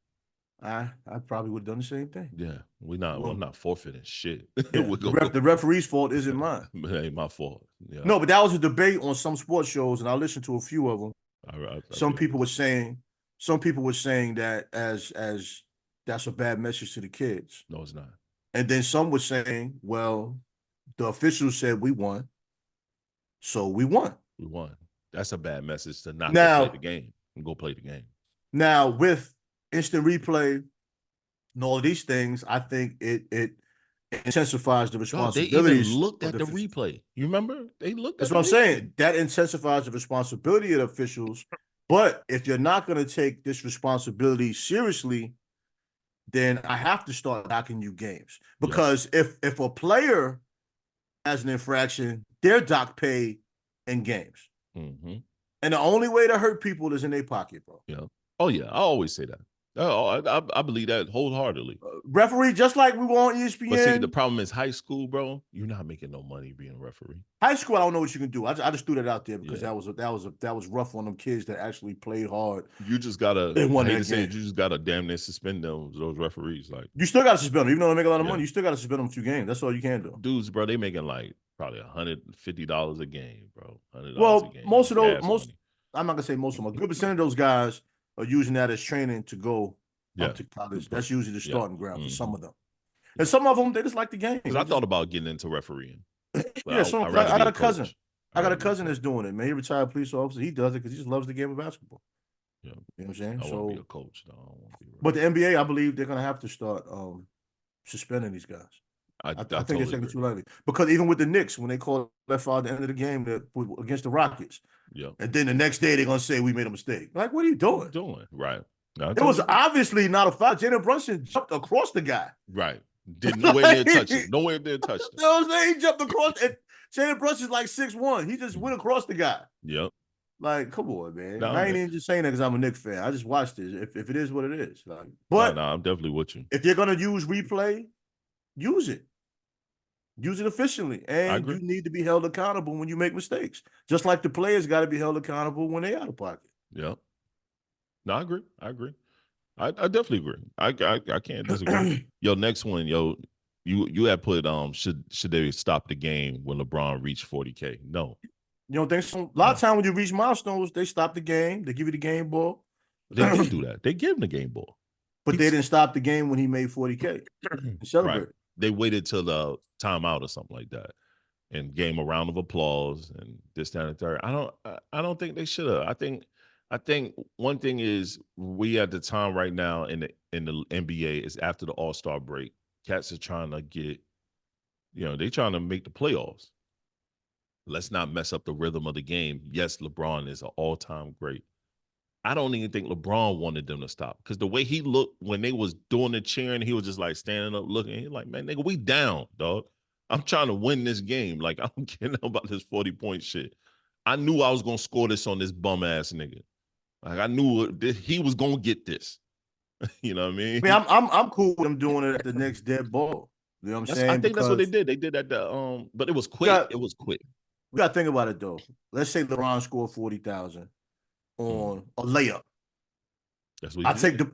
I probably would have done the same thing. Yeah, I'm not forfeiting shit. Yeah, the referee's fault isn't mine. It ain't my fault. Yeah. No, but that was a debate on some sports shows, and I listened to a few of them. Some people were saying that as that's a bad message to the kids. No, it's not. And then some were saying, well, the officials said we won, so we won. We won. That's a bad message to not now, play the game and go play the game. Now, with instant replay and all of these things, I think it intensifies the responsibilities. They even looked at the replay. You remember? They looked at That's what I'm saying. That intensifies the responsibility of the officials. But if you're not going to take this responsibility seriously, then I have to start docking you games. Because if a player has an infraction, they're dock pay in games. Mm-hmm. And the only way to hurt people is in their pocket, bro. Yeah. Oh, yeah. I always say that. I believe that wholeheartedly. Referee, just like we were on ESPN. But see, the problem is high school, bro. You're not making no money being a referee. High school, I don't know what you can do. I just threw that out there because that was rough on them kids that actually played hard. You just gotta. I hate to say it, you just gotta damn near suspend those referees. Like you still gotta suspend them, even though they make a lot of money. You still gotta suspend them a few games. That's all you can do. Dudes, bro, they making like probably $150 a game, bro. $100 a game. Most of those, I'm not gonna say most of them. A good percent of those guys are using that as training to go up to college. That's usually the starting ground for some of them. And some of them, they just like the game. Because I thought about getting into refereeing. Yeah, I got a cousin. I got a cousin that's doing it, man. He retired police officer. He does it because he just loves the game of basketball. Yeah. You know what I'm saying? I want to be a coach, though. I don't want to be but the NBA, I believe they're going to have to start suspending these guys. I think they're taking it too lightly. Because even with the Knicks, when they called that foul at the end of the game against the Rockets, and then the next day they're going to say we made a mistake. Like, what are you doing? Right. It was obviously not a foul. Jalen Brunson jumped across the guy. Right. Didn't nowhere near touch it. Nowhere near touch it. No, he jumped across. And Jalen Brunson's like 6'1". He just went across the guy. Yep. Like, come on, man. I ain't even just saying that because I'm a Knicks fan. I just watched it. If it is what it is. Like, but no, I'm definitely with you. If you're gonna use replay, use it. Use it efficiently. And you need to be held accountable when you make mistakes. Just like the players got to be held accountable when they're out of pocket. Yep. No, I agree. I definitely agree. I can't disagree. Yo, next one, you had put should they stop the game when LeBron reached 40K? No. You don't think so? A lot of times when you reach milestones, they stop the game. They give you the game ball. They did do that. They give him the game ball. But they didn't stop the game when he made 40K. Celebrate. Right. They waited till the timeout or something like that and gave him a round of applause and this, that, and the third. I don't think they should have. I think one thing is we at the time right now in the NBA is after the All-Star break. Cats are trying to get, they trying to make the playoffs. Let's not mess up the rhythm of the game. Yes, LeBron is an all-time great. I don't even think LeBron wanted them to stop because the way he looked when they was doing the cheering, he was just like standing up looking. He's like, man, nigga, we down, dog. I'm trying to win this game. Like, I don't care about this 40-point shit. I knew I was going to score this on this bum-ass nigga. Like, I knew he was going to get this. You know what I mean? I'm cool with him doing it at the next dead ball. You know what I'm saying? I think that's what they did. They did at the but it was quick. It was quick. We got to think about it though. Let's say LeBron scored 40,000 on a layup. That's what I take the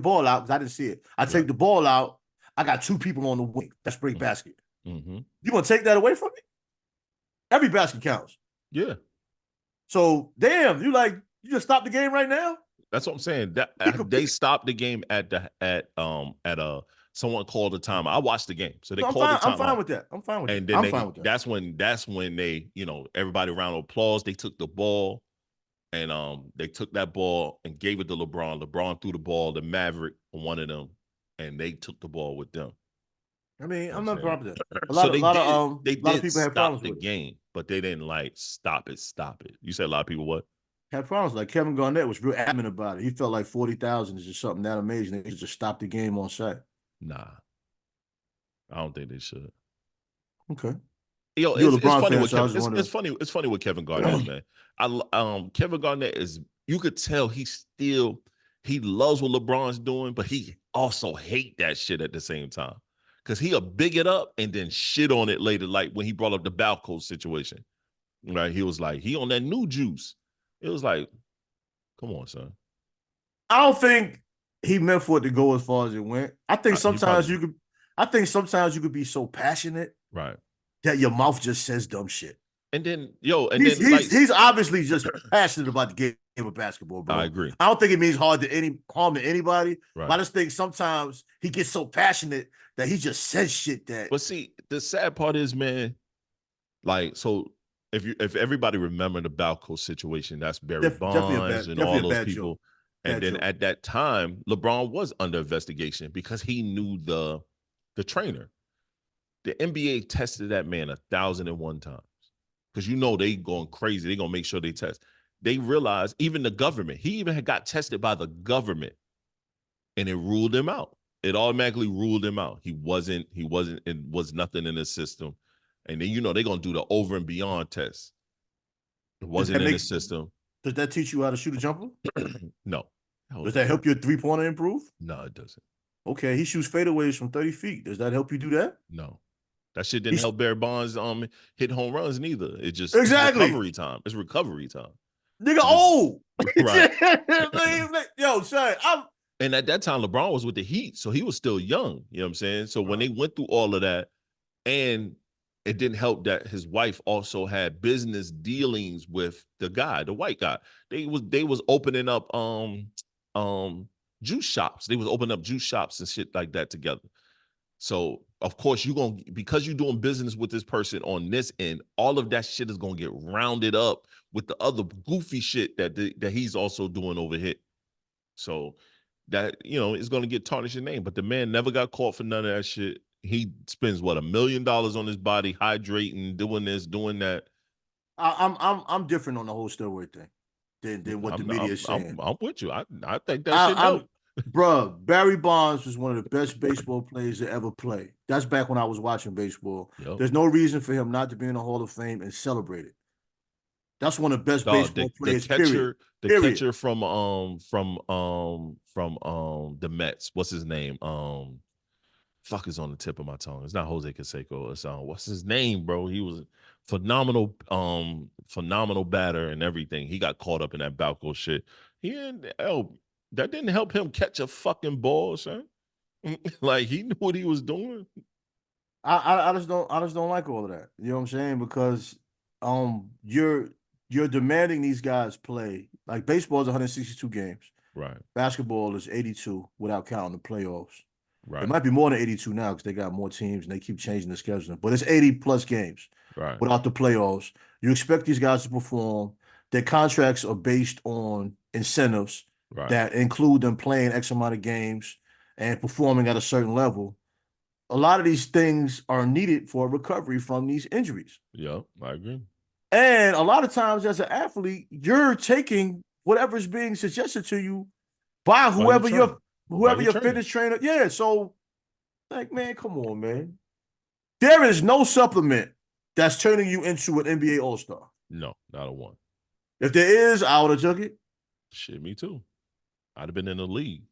ball out because I didn't see it. I take the ball out. I got two people on the wing. That's break basket. Mm-hmm. You gonna take that away from me? Every basket counts. Yeah. So damn, you just stop the game right now? That's what I'm saying. They stopped the game at someone called a timeout. I watched the game, so they called the timeout. I'm fine with that. I'm fine with and that. then I'm fine with that. That's when they, everybody around applause. They took the ball, and they took that ball and gave it to LeBron. LeBron threw the ball to Maverick, one of them, and they took the ball with them. I mean, I'm not problem with that. A lot of people have problems with the game, but they didn't stop it. You said a lot of people what? Had problems. Like Kevin Garnett was real adamant about it. He felt like 40,000 is just something that amazing. They just stop the game on site. Nah, I don't think they should. Okay. Yo, You're a it's LeBron funny fan, with so I Kevin. was just wondering. It's funny with Kevin Garnett, man. Kevin Garnett is, you could tell he loves what LeBron's doing, but he also hate that shit at the same time. Cause he'll big it up and then shit on it later, like when he brought up the Balco situation. Right. He was like, he on that new juice. It was like, come on, son. I don't think he meant for it to go as far as it went. I think He sometimes probably, you could. I think sometimes you could be so passionate right. that your mouth just says dumb shit. And then, yo, and He's then like, he's he's obviously just passionate about the game of basketball, I bro. agree. I don't think it means harm to anybody. Right. But I just think sometimes he gets so passionate that he just says shit that. But see, the sad part is, man, like, so if everybody remember the Balco situation, that's Barry Bonds and all those people. Joke. And then at that time, LeBron was under investigation because he knew the trainer. The NBA tested that man 1,001 times. Because they going crazy. They gonna make sure they test. They realized, even the government, he even had got tested by the government, and it ruled him out. It automatically ruled him out. It was nothing in the system. And then they're gonna do the over and beyond test. It wasn't in the system. Does that teach you how to shoot a jumper? No. Does that help your 3-pointer improve? No, it doesn't. Okay, he shoots fadeaways from 30 feet. Does that help you do that? No. That shit didn't help Barry Bonds hit home runs neither. It just exactly it's recovery time. It's recovery time. Nigga, old. Right. Yo, son, and at that time, LeBron was with the Heat, so he was still young. You know what I'm saying? So when they went through all of that, and it didn't help that his wife also had business dealings with the white guy. They was opening up juice shops. They was opening up juice shops and shit like that together. So of course because you're doing business with this person on this end, all of that shit is gonna get rounded up with the other goofy shit that he's also doing over here. So that is gonna get tarnished your name. But the man never got caught for none of that shit. He spends $1 million on his body, hydrating, doing this, doing that. I'm different on the whole steroid thing than what the media is saying. I'm with you. I think that shit dope. Bruh, Barry Bonds was one of the best baseball players to ever play. That's back when I was watching baseball. Yep. There's no reason for him not to be in the Hall of Fame and celebrate it. That's one of the best baseball players. The catcher from the Mets. What's his name? Fuck is on the tip of my tongue. It's not Jose Canseco. It's what's his name, bro? He was phenomenal batter and everything. He got caught up in that Balco shit. That didn't help him catch a fucking ball, son. Like, he knew what he was doing. I just don't like all of that. You know what I'm saying? Because you're demanding these guys play. Like, baseball is 162 games. Right. Basketball is 82 without counting the playoffs. Right. It might be more than 82 now because they got more teams and they keep changing the scheduling. But it's 80 plus games without the playoffs. You expect these guys to perform. Their contracts are based on incentives that include them playing X amount of games and performing at a certain level. A lot of these things are needed for recovery from these injuries. Yeah, I agree. And a lot of times as an athlete, you're taking whatever's being suggested to you by whoever your fitness trainer. Yeah, so like, man, come on, man. There is no supplement that's turning you into an NBA All-Star. No, not a one. If there is, I would have took it. Shit, me too. I'd have been in the league.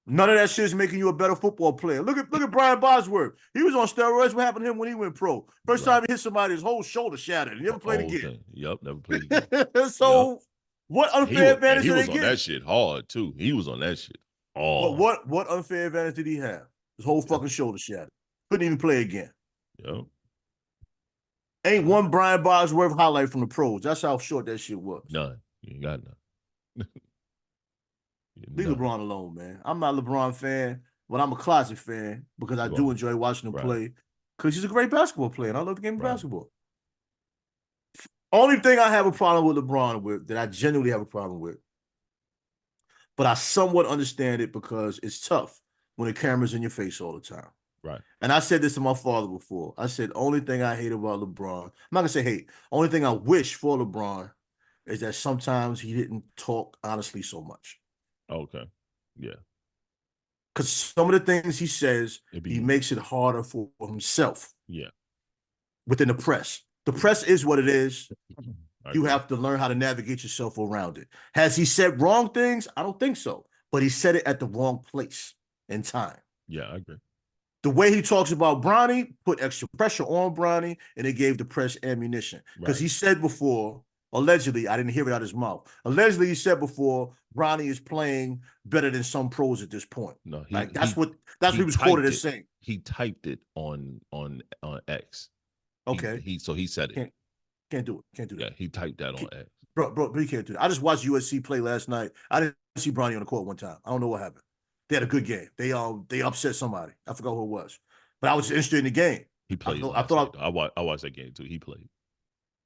None of that shit is making you a better football player. Look at Brian Bosworth. He was on steroids. What happened to him when he went pro? First time he hit somebody, his whole shoulder shattered. He never played again. Yep, never played again. So what unfair advantage did he get? He was on that shit hard too. He was on that shit hard. But what unfair advantage did he have? His whole fucking shoulder shattered. Couldn't even play again. Yep. Ain't one Brian Bosworth highlight from the pros. That's how short that shit was. None. You ain't got none. Leave LeBron alone, man. I'm not a LeBron fan, but I'm a closet fan because I do enjoy watching him play because he's a great basketball player, and I love the game of basketball. Only thing I have a problem with LeBron with, that I genuinely have a problem with, but I somewhat understand it because it's tough when the camera's in your face all the time. Right. And I said this to my father before. I said, only thing I hate about LeBron, I'm not going to say hate, only thing I wish for LeBron is that sometimes he didn't talk honestly so much. Okay. Yeah. Because some of the things he says, he makes it harder for himself. Yeah. Within the press. The press is what it is. You agree. have to learn how to navigate yourself around it. Has he said wrong things? I don't think so. But he said it at the wrong place and time. Yeah, I agree. The way he talks about Bronny put extra pressure on Bronny, and it gave the press ammunition. Because Right. he said before, allegedly, I didn't hear it out of his mouth. Allegedly, he said before, Bronny is playing better than some pros at this point. No, Like that's what he was quoted as saying. He typed it on X. Okay. So he said it. Can't do it. Can't do that. Yeah, he typed that on X. Bro, he can't do that. I just watched USC play last night. I didn't see Bronny on the court one time. I don't know what happened. They had a good game. They upset somebody. I forgot who it was. But I was interested in the game. He played. I thought I watched that game too. He played.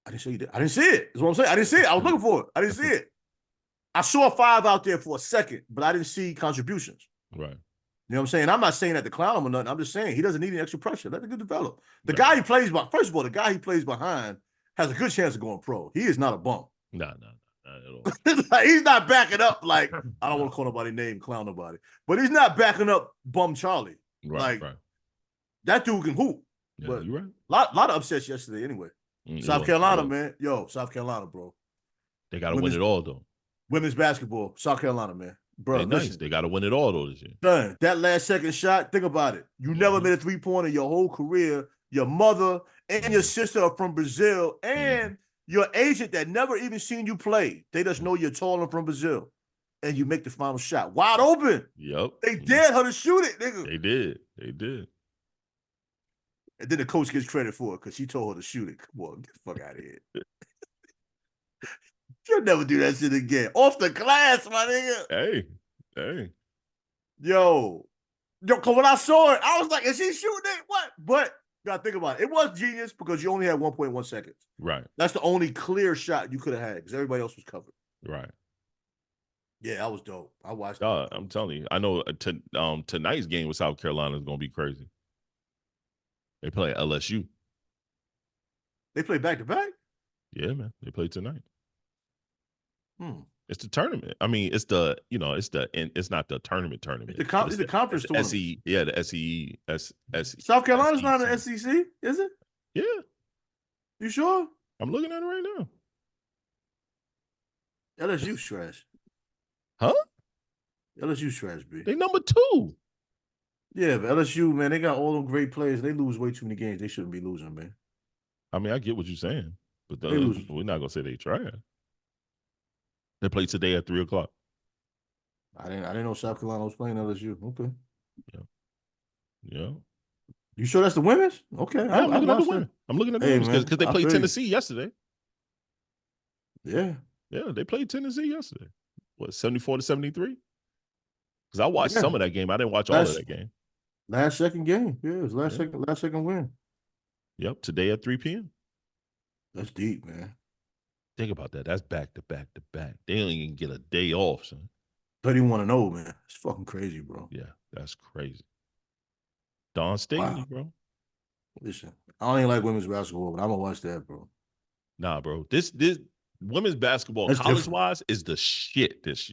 I didn't say he did. I didn't see it. That's what I'm saying. I didn't see it. I was looking for it. I didn't see it. I saw 5 out there for a second, but I didn't see contributions. Right. You know what I'm saying? I'm not saying that to clown him or nothing. I'm just saying he doesn't need any extra pressure. Let the good develop. The guy he plays by, first of all, the guy he plays behind has a good chance of going pro. He is not a bum. No, not at all. Like, he's not backing up like, I don't want to call nobody name, clown nobody, but he's not backing up bum Charlie. Right. That dude can hoop. Yeah, but you're right. Lot of upsets yesterday anyway. South Carolina, man. Yo, South Carolina, bro. They got to win it all, though. Women's basketball, South Carolina, man. Bro, nice. They got to win it all, though, this year. Son, that last second shot, think about it. You never made a three-pointer your whole career. Your mother and your sister are from Brazil, and your agent that never even seen you play. They just know you're tall and from Brazil. And you make the final shot. Wide open. Yep. They dared her to shoot it, nigga. They did. And then the coach gets credit for it because she told her to shoot it. Come on, get the fuck out of here. You'll never do that shit again. Off the glass, my nigga. Hey. Yo, because when I saw it, I was like, is she shooting it? What? But you gotta think about it. It was genius because you only had 1.1 seconds. Right. That's the only clear shot you could have had because everybody else was covered. Right. Yeah, that was dope. I watched it. I'm telling you. I know tonight's game with South Carolina is going to be crazy. They play LSU. They play back-to-back? Yeah, man. They play tonight. It's the tournament. I mean, it's not the tournament. It's the conference tournament. SE, yeah, the SEE. South Carolina's not an SEC, is it? Yeah. You sure? I'm looking at it right now. LSU's trash. Huh? LSU's trash, B. They number 2. Yeah, but LSU, man, they got all them great players. They lose way too many games. They shouldn't be losing, man. I mean, I get what you're saying, but we're not gonna say they try. They play today at 3:00. I didn't know South Carolina was playing LSU. Okay. Yeah. You sure that's the women's? Okay. Yeah, I'm looking at the women. I'm looking at the women's because they played Tennessee yesterday. Yeah. Yeah, they played Tennessee yesterday. What, 74-73? Because I watched some of that game. I didn't watch all of that game. Last second game. Yeah, it was last second win. Yep, today at 3 p.m. That's deep, man. Think about that. That's back to back to back. They don't even get a day off, son. 31-0, man. It's fucking crazy, bro. Yeah, that's crazy. Dawn Staley, bro. Listen, I don't even like women's basketball, but I'm gonna watch that, bro. Nah, bro. This women's basketball, college-wise, is the shit. This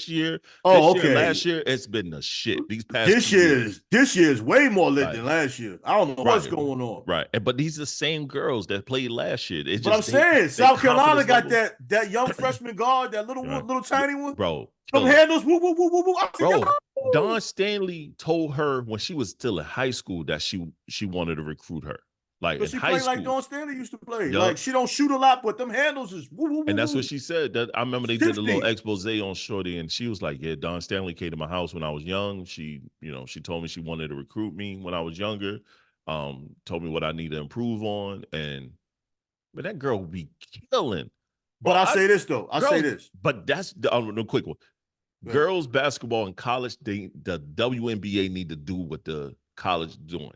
year. Last year, it's been the shit. These past this year is way more lit than last year. I don't know what's going on. Right, but these are the same girls that played last year. But I'm saying South Carolina got that young freshman guard, that little tiny one, bro. Some handles, woo, woo, woo, woo, woo. Bro, Dawn Staley told her when she was still in high school that she wanted to recruit her. Like in high school, like Dawn Staley used to play. Yep. Like she don't shoot a lot, but them handles is woo, woo, woo. And that's what she said. That I remember they did a little expose on Shorty, and she was like, "Yeah, Dawn Staley came to my house when I was young. She told me she wanted to recruit me when I was younger. Told me what I need to improve on, but that girl would be killing." But I say this though. But that's the quick one. Yeah. Girls basketball in college, the WNBA need to do what the college is doing.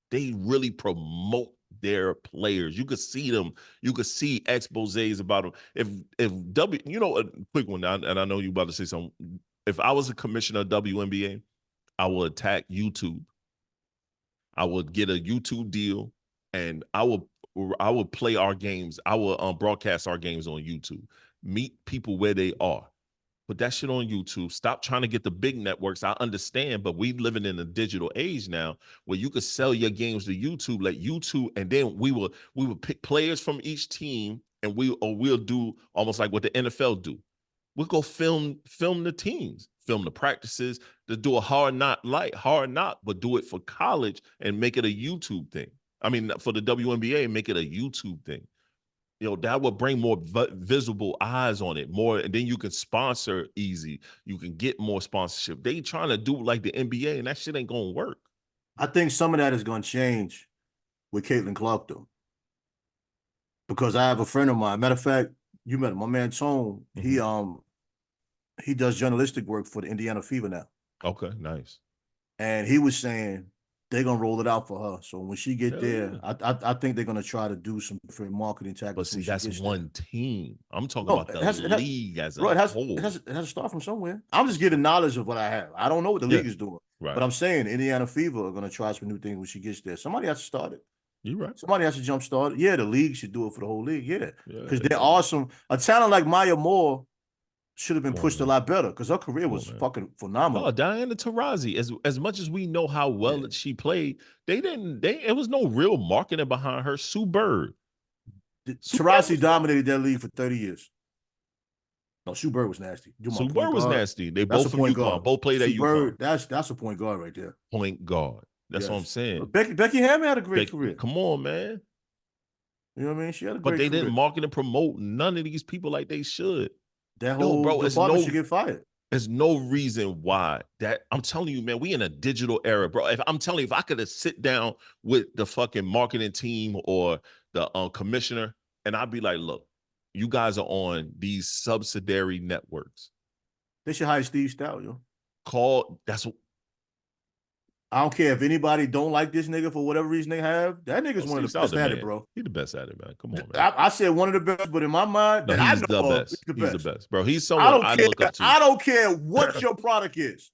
They really promote their players. You could see them. You could see exposés about them. If a quick one, and I know you about to say something. If I was a commissioner of WNBA, I would attack YouTube. I would get a YouTube deal, and I would play our games. I will broadcast our games on YouTube. Meet people where they are. Put that shit on YouTube. Stop trying to get the big networks. I understand, but we living in a digital age now where you could sell your games to YouTube, like YouTube, and then we will pick players from each team, and we'll do almost like what the NFL do. We'll go film the teams, film the practices, to do a hard knock, but do it for college and make it a YouTube thing. I mean, for the WNBA, make it a YouTube thing. You know, that would bring more visible eyes on it more, and then you can sponsor easy. You can get more sponsorship. They trying to do like the NBA, and that shit ain't gonna work. I think some of that is gonna change with Caitlin Clark though, because I have a friend of mine. Matter of fact, you met him, my man Tone. He does journalistic work for the Indiana Fever now. Okay, nice. And he was saying they're gonna roll it out for her. So when she get there, yeah. I think they're gonna try to do some different marketing tactics. But see, that's one team. I'm talking about the league as a whole. It has to start from somewhere. I'm just giving knowledge of what I have. I don't know what the league is doing. Right. But I'm saying Indiana Fever are gonna try some new things when she gets there. Somebody has to start it. You're right. Somebody has to jumpstart it. Yeah, the league should do it for the whole league. Yeah. Because they're awesome. A talent like Maya Moore should have been pushed a lot better because her career was fucking phenomenal. Oh, Diana Taurasi, as much as we know how well that she played, it was no real marketing behind her. Sue Bird. Taurasi dominated that league for 30 years. No, Sue Bird was nasty. Sue Bird was nasty. They both from UConn. Both played at UConn. That's a point guard right there. Point guard. That's what I'm saying. Becky Hammond had a great career. Come on, man. You know what I mean? She had a great career. But they didn't market and promote none of these people like they should. That whole department should get fired. There's no reason why. I'm telling you, man, we in a digital era, bro. I'm telling you, if I could have sit down with the fucking marketing team or the commissioner, and I'd be like, look, you guys are on these subsidiary networks. They should hire Steve Stout, yo. I don't care if anybody don't like this nigga for whatever reason they have. That nigga's one of the best at it, bro. He's the best at it, man. Come on, man. I said one of the best, but in my mind, he's the best. He's the best, bro. He's someone I look up to. I don't care what your product is.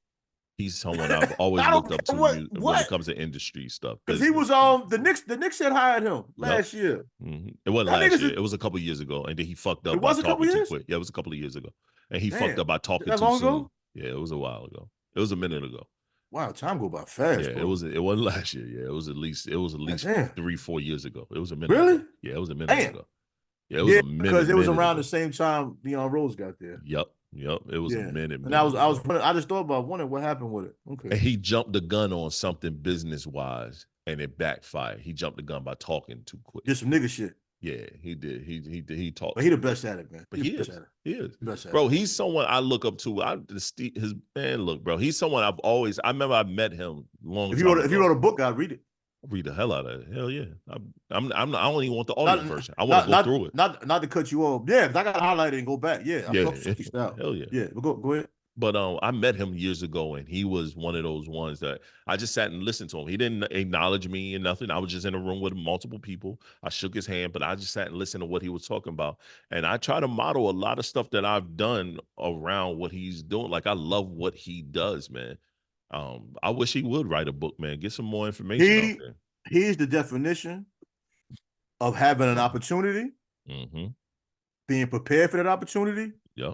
He's someone I've always looked up to when it comes to industry stuff. Because he was on the Knicks had hired him last year. Mm-hmm. It wasn't last year. It was a couple of years ago, and then he fucked up by talking too quick. Yeah, it was a couple of years ago, and he fucked up by talking too soon. Ago? Yeah, it was a while ago. It was a minute ago. Wow, time go by fast. Yeah, bro. It wasn't last year. Yeah, it was at least 3-4 years ago. It was a minute. Really? Ago. Yeah, it was a minute ago. Yeah, it was a minute. Because it was around the same time Deion Rose got there. Yep. It was a minute. And I just thought about wondering what happened with it. Okay. And he jumped the gun on something business wise, and it backfired. He jumped the gun by talking too quick. Did some nigga shit. Yeah, he did. He talked. But he the best at it, man. But he is. He is. Best at bro, he's someone I look up to. Look, bro, he's someone I remember I met him long time ago. If you wrote a book, I'd read it. Read the hell out of it. Hell yeah. I don't even want the audio version. I want to go through it. Not to cut you off. Yeah, because I got to highlight it and go back. Yeah. Hell yeah. Yeah, go ahead. But I met him years ago, and he was one of those ones that I just sat and listened to him. He didn't acknowledge me and nothing. I was just in a room with multiple people. I shook his hand, but I just sat and listened to what he was talking about. And I try to model a lot of stuff that I've done around what he's doing. Like, I love what he does, man. I wish he would write a book, man. Get some more information out there. He's the definition of having an opportunity, being prepared for that opportunity. Yep.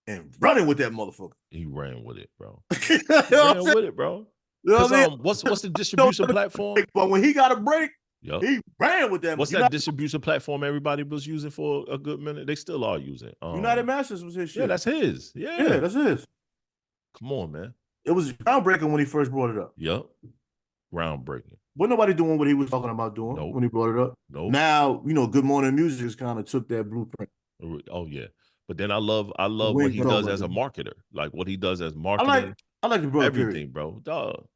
And running with that motherfucker. He ran with it, bro. He ran with it, bro. You know what I mean? What's the distribution platform? But when he got a break, he ran with that. What's that distribution platform everybody was using for a good minute? They still are using. United Masters was his shit. Yeah, that's his. Yeah, that's his. Come on, man. It was groundbreaking when he first brought it up. Yep. Groundbreaking. Wasn't nobody doing what he was talking about doing when he brought it up. Nope. Now, Good Morning Music has kind of took that blueprint. Oh, yeah. But then I love what he does as a marketer, like what he does as marketing. I like the brother. Everything, bro. Dog.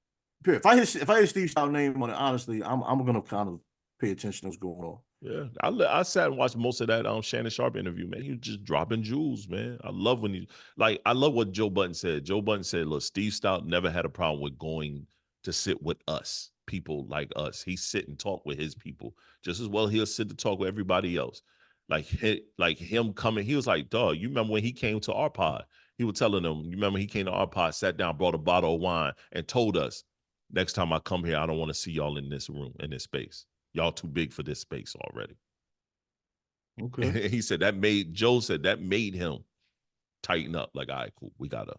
If I hear Steve Stout's name on it, honestly, I'm gonna kind of pay attention to what's going on. Yeah, I sat and watched most of that Shannon Sharp interview, man. He was just dropping jewels, man. I love what Joe Budden said. Joe Budden said, look, Steve Stout never had a problem with going to sit with us, people like us. He sit and talk with his people just as well. He'll sit to talk with everybody else. Like him coming, he was like, dog, you remember when he came to our pod? He was telling them, you remember he came to our pod, sat down, brought a bottle of wine, and told us, next time I come here, I don't want to see y'all in this room, in this space. Y'all too big for this space already. Okay. He said Joe said that made him tighten up. Like, all right, cool, we gotta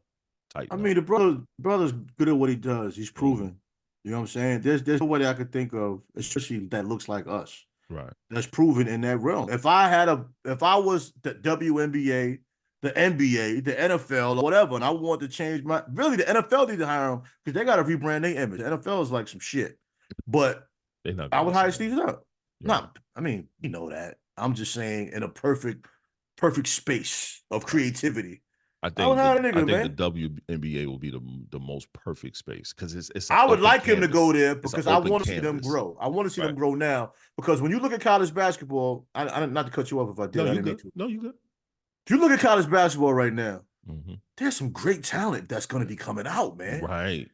I tighten up. mean, the brother's good at what he does. He's proven. You know what I'm saying? There's nobody I could think of, especially that looks like us, Right. that's proven in that realm. If I was the WNBA, the NBA, the NFL, or whatever, and I want to change really the NFL need to hire him because they got to rebrand their image. The NFL is like some shit, but They're not I would gonna hire say Steve that. Nash. Not, I mean, you know that. I'm just saying in a perfect space of creativity. I I would think hire the a nigga, the man. WNBA will be the most perfect space because it's an I would open like him to canvas. go there It's an because I open want to see them canvas. grow. I want to see them Right. grow now because when you look at college basketball, I not to cut you off if I did. No, I you didn't mean good. to. No, you good. If you look at college basketball right now, Mhm. there's some great talent that's going to be coming out, man. Right.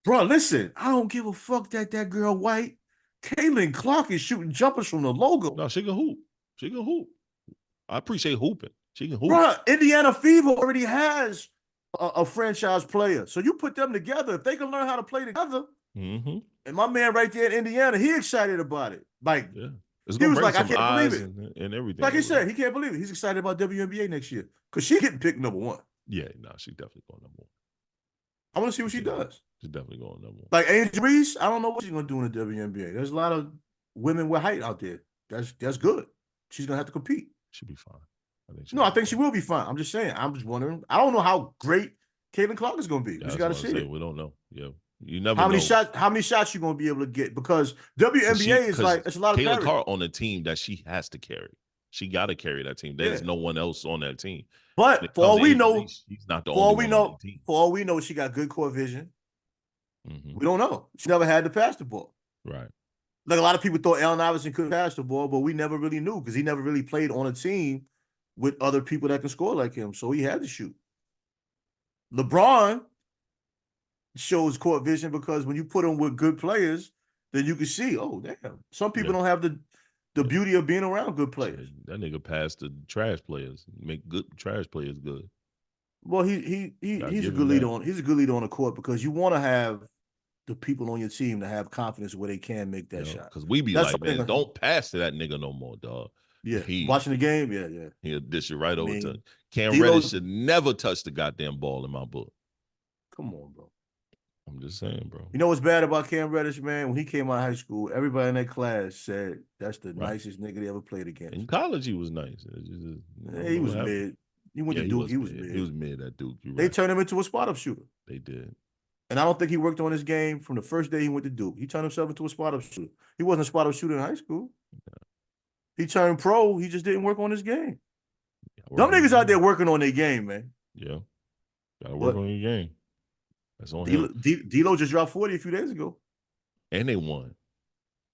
Bro, listen, I don't give a fuck that girl White, Caitlin Clark is shooting jumpers from the logo. No, she can hoop. She can hoop. I appreciate hooping. She can hoop. Bro, Indiana Fever already has a franchise player. So you put them together. If they can learn how to play together, Mm-hmm. and my man right there in Indiana, he excited about it. Like, Yeah. It's he gonna was bring like, I some can't believe eyes it. and everything. Like he over there. said, he can't believe it. He's excited about WNBA next year because she getting picked number one. Yeah, no, she definitely going number one. I want to see what she does. She's definitely going number one. Like Angel Reese, I don't know what she's gonna do in the WNBA. There's a lot of women with height out there. That's good. She's gonna have to compete. She'll be fine. I think she will be fine. I'm just saying. I'm just wondering. I don't know how great Caitlin Clark is gonna be. Yeah, We just gotta see it. We don't know. Yeah, you never How know. many shots you gonna be able to get? Because WNBA is like it's a lot of Caitlin parity. Clark on a team that she has to carry. She got to carry that team. There's no one else on that team. But for all we know, she's not the only one on the team. For all we know, she got good court vision. Mm-hmm. We don't know. She never had to pass the ball. Right. Like a lot of people thought Allen Iverson could pass the ball, but we never really knew because he never really played on a team with other people that can score like him. So he had to shoot. LeBron shows court vision because when you put him with good players, then you can see, oh, damn. Some people don't have the beauty of being around good players. That nigga passed the trash players, make good trash players good. Well, he's a good leader on the court because you want to have the people on your team to have confidence where they can make that shot. Because we be like, man, don't pass to that nigga no more, dog. Yeah, watching the game, He'll dish it right over to Cam Reddish should never touch the goddamn ball in my book. Come on, bro. I'm just saying, bro. You know what's bad about Cam Reddish, man? When he came out of high school, everybody in that class said that's the nicest nigga they ever played against. In college, he was nice. He was mid. He went to Duke. He was mid. He was mid at Duke. They turned him into a spot-up shooter. They did. And I don't think he worked on his game from the first day he went to Duke. He turned himself into a spot-up shooter. He wasn't a spot-up shooter in high school. He turned pro. He just didn't work on his game. Them niggas out there working on their game, man. Yeah. Gotta work on your game. That's on him. D-Lo just dropped 40 a few days ago. And they won.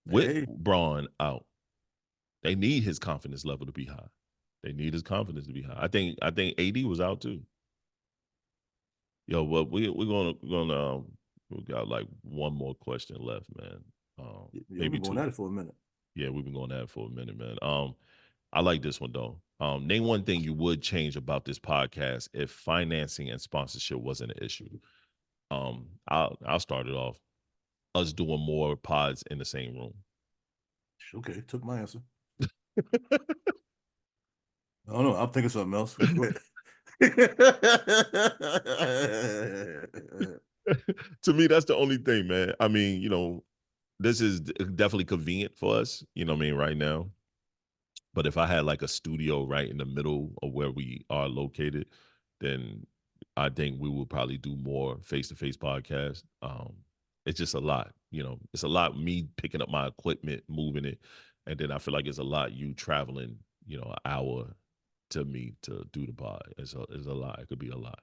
With Braun out. They need his confidence level to be high. They need his confidence to be high. I think AD was out too. Yo, well, we're gonna we got like one more question left, man. Maybe going at it for a minute. Yeah, we've been going at it for a minute, man. I like this one though. Name one thing you would change about this podcast if financing and sponsorship wasn't an issue. I'll start it off. Us doing more pods in the same room. Okay, took my answer. I don't know. I'm thinking something else. Go ahead. To me, that's the only thing, man. I mean, this is definitely convenient for us, right now. But if I had like a studio right in the middle of where we are located, then I think we will probably do more face-to-face podcasts. It's just a lot, it's a lot me picking up my equipment, moving it. And then I feel like it's a lot you traveling, an hour to me to do the pod. It's a lot. It could be a lot.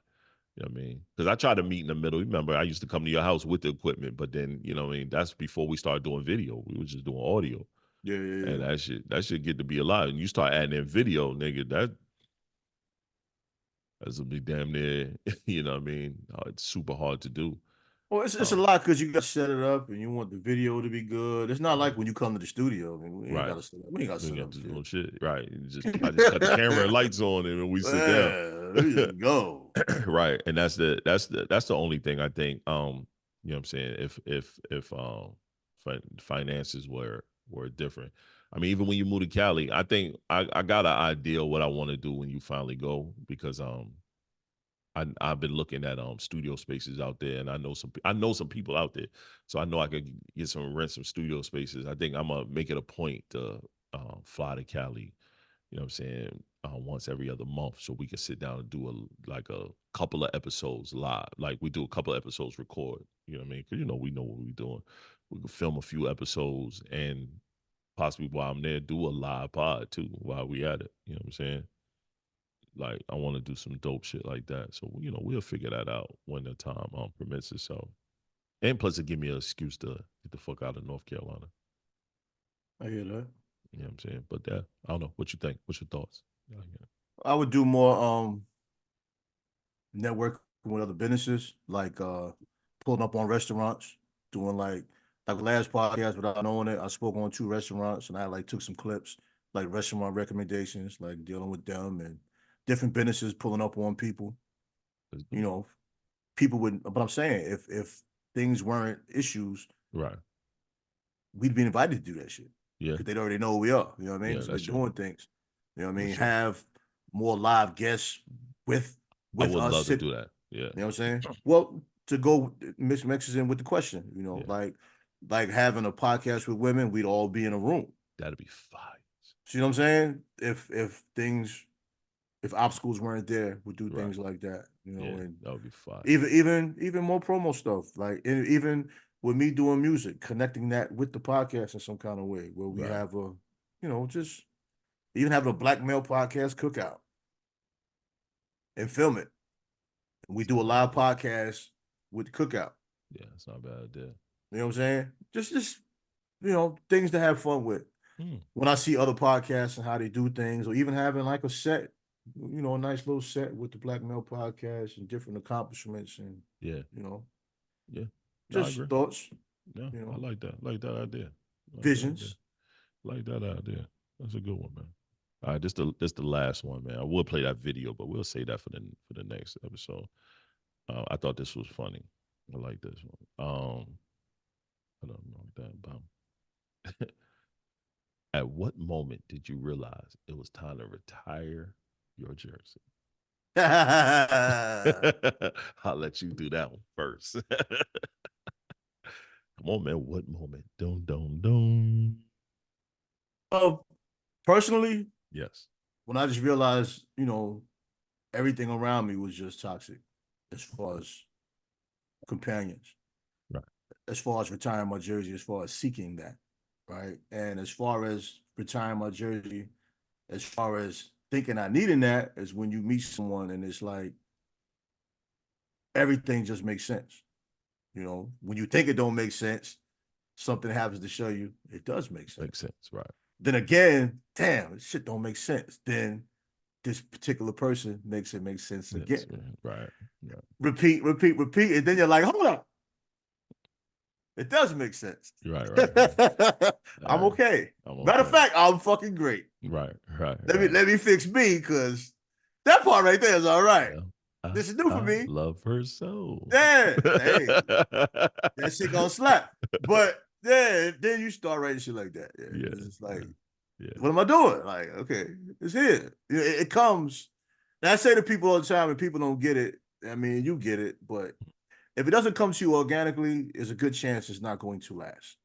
You know what I mean? Because I try to meet in the middle. Remember, I used to come to your house with the equipment, but then, that's before we started doing video. We were just doing audio. Yeah. And that should get to be a lot. And you start adding in video, nigga, that's gonna be damn near, you know what I mean? It's super hard to do. Well, it's a lot because you got to set it up and you want the video to be good. It's not like when you come to the studio. I mean, we ain't got to set up. We ain't got to set up shit. Right. I just cut the camera and lights on and we sit down. There you go. Right. And that's the only thing I think. You know what I'm saying? If finances were different. I mean, even when you move to Cali, I think I got an idea of what I want to do when you finally go because I've been looking at studio spaces out there, and I know some people out there, so I know I could get rent some studio spaces. I think I'm gonna make it a point to fly to Cali. You know what I'm saying? Once every other month, so we can sit down and do a couple of episodes live. Like we do a couple of episodes record. You know what I mean? Because we know what we're doing. We can film a few episodes and possibly while I'm there, do a live pod too while we at it. You know what I'm saying? Like I want to do some dope shit like that. So we'll figure that out when the time permits itself. And plus, it give me an excuse to get the fuck out of North Carolina. I hear that. You know what I'm saying? But I don't know. What you think? What's your thoughts? Yeah. I would do more network with other businesses, like pulling up on restaurants, doing like last podcast without knowing it. I spoke on 2 restaurants and I like took some clips, like restaurant recommendations, like dealing with them and different businesses pulling up on people. You know, people would. But I'm saying if things weren't issues, Right. we'd be invited to do that shit. Yeah. Because they'd already know who we are. You know what I mean? Yeah, So that's we're true. doing things. You know what I mean? That's true. Have more live guests with I would us. love to do that. Yeah. You know what I'm saying? Well, to go mixes in with the question, Yeah. like having a podcast with women, we'd all be in a room. That'd be fire. See what I'm saying? If obstacles weren't there, we'd do Right. things like that. Yeah, And that would be fire. even more promo stuff. Like even with me doing music, connecting that with the podcast in some kind of way, where we Right. have just even have a black male podcast cookout and film it. And we do a live podcast with the cookout. Yeah, it's not a bad idea. You know what I'm saying? Just things to have fun with. Hmm. When I see other podcasts and how they do things, or even having like a set, a nice little set with the Black Male Podcast and different accomplishments and Yeah. Yeah. No, just thoughts. Yeah, I like that. Like that idea. Visions. Like that idea. That's a good one, man. All right, this the last one, man. I will play that video, but we'll save that for the next episode. I thought this was funny. I like this one. I don't know that about. At what moment did you realize it was time to retire your jersey? I'll let you do that one first. Come on, man. What moment? Dun. Personally, Yes. when I just realized, everything around me was just toxic as far as companions. Right. As far as retiring my jersey, as far as seeking that, right? And as far as retiring my jersey, as far as thinking I needing that, is when you meet someone and it's like everything just makes sense. When you think it don't make sense, something happens to show you it does make sense. Makes sense, right? Then again, damn, shit don't make sense. Then this particular person makes it make sense again. Right. Repeat, and then you're like, hold up. It does make sense. Right. I'm okay. Matter of fact, I'm fucking great. Right. Let me fix me, because that part right there is all right. Yeah. This is new for me. Love her so. Yeah. Hey, that shit gonna slap. But then you start writing shit like that. Yeah. It's like, what am I doing? Like, okay, it's here. It comes. And I say to people all the time, and people don't get it. I mean, you get it, but if it doesn't come to you organically, there's a good chance it's not going to last.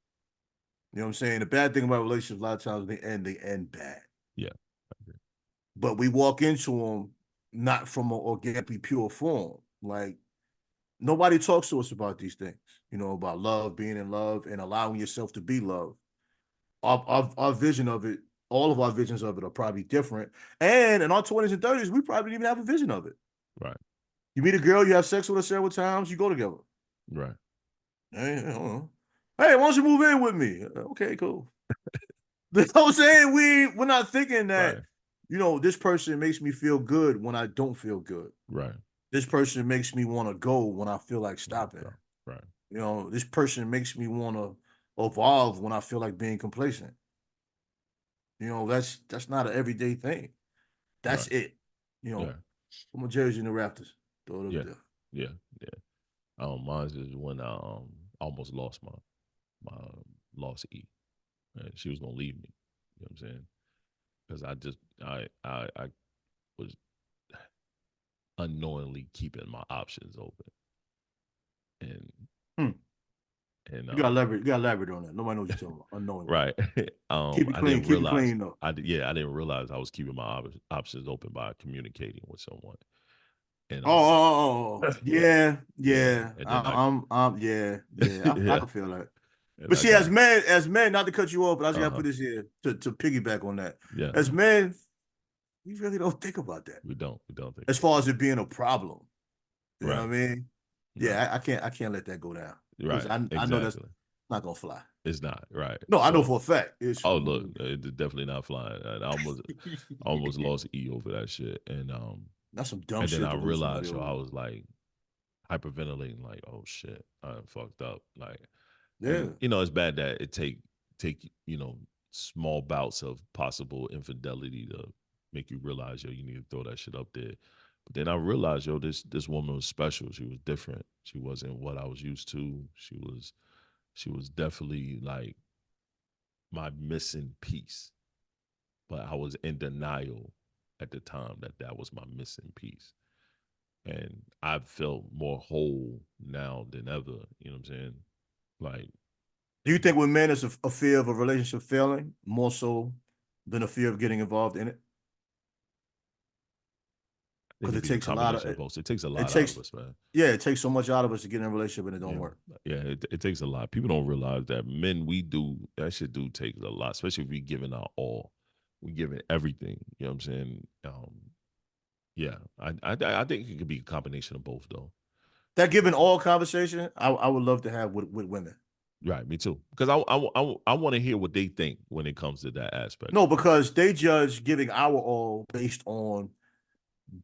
You know what I'm saying? The bad thing about relationships, a lot of times they end bad. Yeah. But we walk into them not from an organically pure form. Like, nobody talks to us about these things, about love, being in love, and allowing yourself to be loved. Our vision of it, all of our visions of it are probably different. And in our 20s and 30s, we probably didn't even have a vision of it. Right. You meet a girl, you have sex with her several times, you go together. Right. Hey, why don't you move in with me? Okay, cool. You know what I'm saying? We're not thinking that, this person makes me feel good when I don't feel good. Right. This person makes me want to go when I feel like stopping. Right. This person makes me want to evolve when I feel like being complacent. That's not an everyday thing. That's it. Put my jersey in the Raptors. Throw it up there. Yeah. Mine is when I almost lost my lost E. She was gonna leave me. You know what I'm saying? Because I was unknowingly keeping my options open. And you gotta elaborate on that. Nobody knows what you're talking about. Unknowingly. right. Keep it I clean. didn't Keep it realize. clean though. I didn't realize I was keeping my options open by communicating with someone. And Yeah. And then I yeah, can feel that. and But I see, got as men, not to cut you off, but I just gotta put this here to piggyback on that. yeah. As men, we really don't think about that. We don't think as far as it being a problem. You know right. what I mean? No. Yeah, I can't let that go down. Right. I know that's not gonna fly. It's not right. No, I know for a fact. It's look, it's definitely not flying. And I almost lost E over that shit. And that's some dumb and shit. then I realized, I was like hyperventilating, like, oh shit, I fucked up. Like, yeah, and, you know, it's bad that it take you know, small bouts of possible infidelity to make you realize, yo, you need to throw that shit up there. But then I realized, yo, this woman was special. She was different. She wasn't what I was used to. She was definitely like my missing piece. But I was in denial at the time that was my missing piece. And I felt more whole now than ever. You know what I'm saying? Like, do you think with men it's a fear of a relationship failing more so than a fear of getting involved in it? Because it takes a lot of it takes a lot out of us, man. Yeah, it takes so much out of us to get in a relationship and it don't work. Yeah, it takes a lot. People don't realize that men, that shit do take a lot, especially if we giving our all. We giving everything. You know what I'm saying? Yeah, I think it could be a combination of both, though. That giving all conversation, I would love to have with women. Right, me too. Because I want to hear what they think when it comes to that aspect. No, because they judge giving our all based on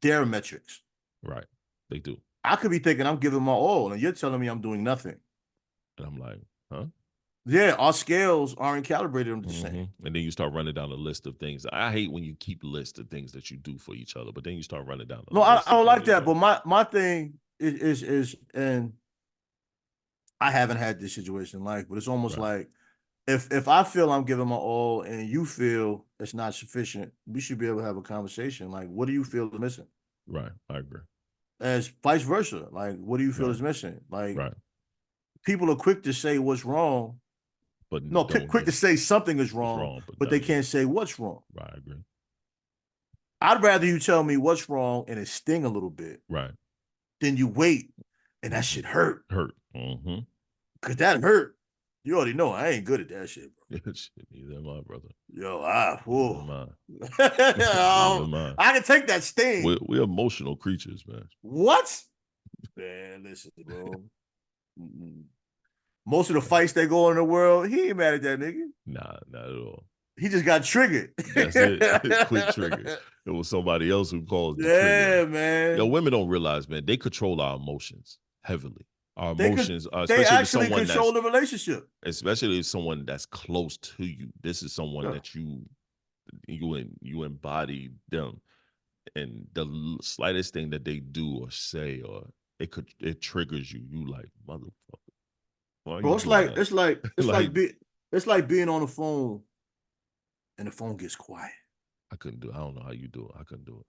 their metrics. Right, they do. I could be thinking I'm giving my all, and you're telling me I'm doing nothing. And I'm like, huh? Yeah, our scales aren't calibrated on the same. And then you start running down a list of things. I hate when you keep lists of things that you do for each other, but then you start running down. I don't like that. But my thing is, and I haven't had this situation in life, but it's almost like if I feel I'm giving my all and you feel it's not sufficient, we should be able to have a conversation. Like, what do you feel is missing? Right, I agree. As vice versa, like, what do you feel is missing? Like, people are quick to say what's wrong, but no, quick to say something is wrong, but they can't say what's wrong. Right, I agree. I'd rather you tell me what's wrong and it sting a little bit, right, than you wait and that shit hurt. Cause that hurt. You already know I ain't good at that shit, bro. Neither am I, brother. Yo, I can take that sting. We're emotional creatures, man. What? Man, listen, bro. Most of the fights that go on in the world, he ain't mad at that nigga. Nah, not at all. He just got triggered. That's it. Quick trigger. It was somebody else who caused the trigger. Yeah, man. Yo, women don't realize, man, they control our emotions heavily. Our emotions, they actually control the relationship. Especially if someone that's close to you. This is someone that you embody them, and the slightest thing that they do or say, or it triggers you. You like, motherfucker. Bro, it's like being on the phone and the phone gets quiet. I couldn't do it. I don't know how you do it. I couldn't do it.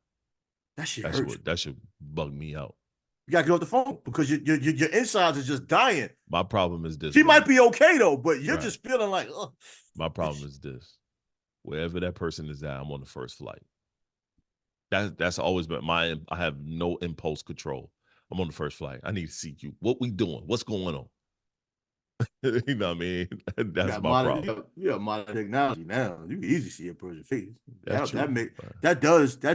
That shit hurts. That should bug me out. You gotta get off the phone because your insides are just dying. My problem is this. She might be okay though, but you're just feeling like, ugh. My problem is this. Wherever that person is at, I'm on the first flight. That's always been I have no impulse control. I'm on the first flight. I need to see you. What we doing? What's going on? You know what I mean? That's my problem. Yeah, modern technology now. You can easily see a person's face. That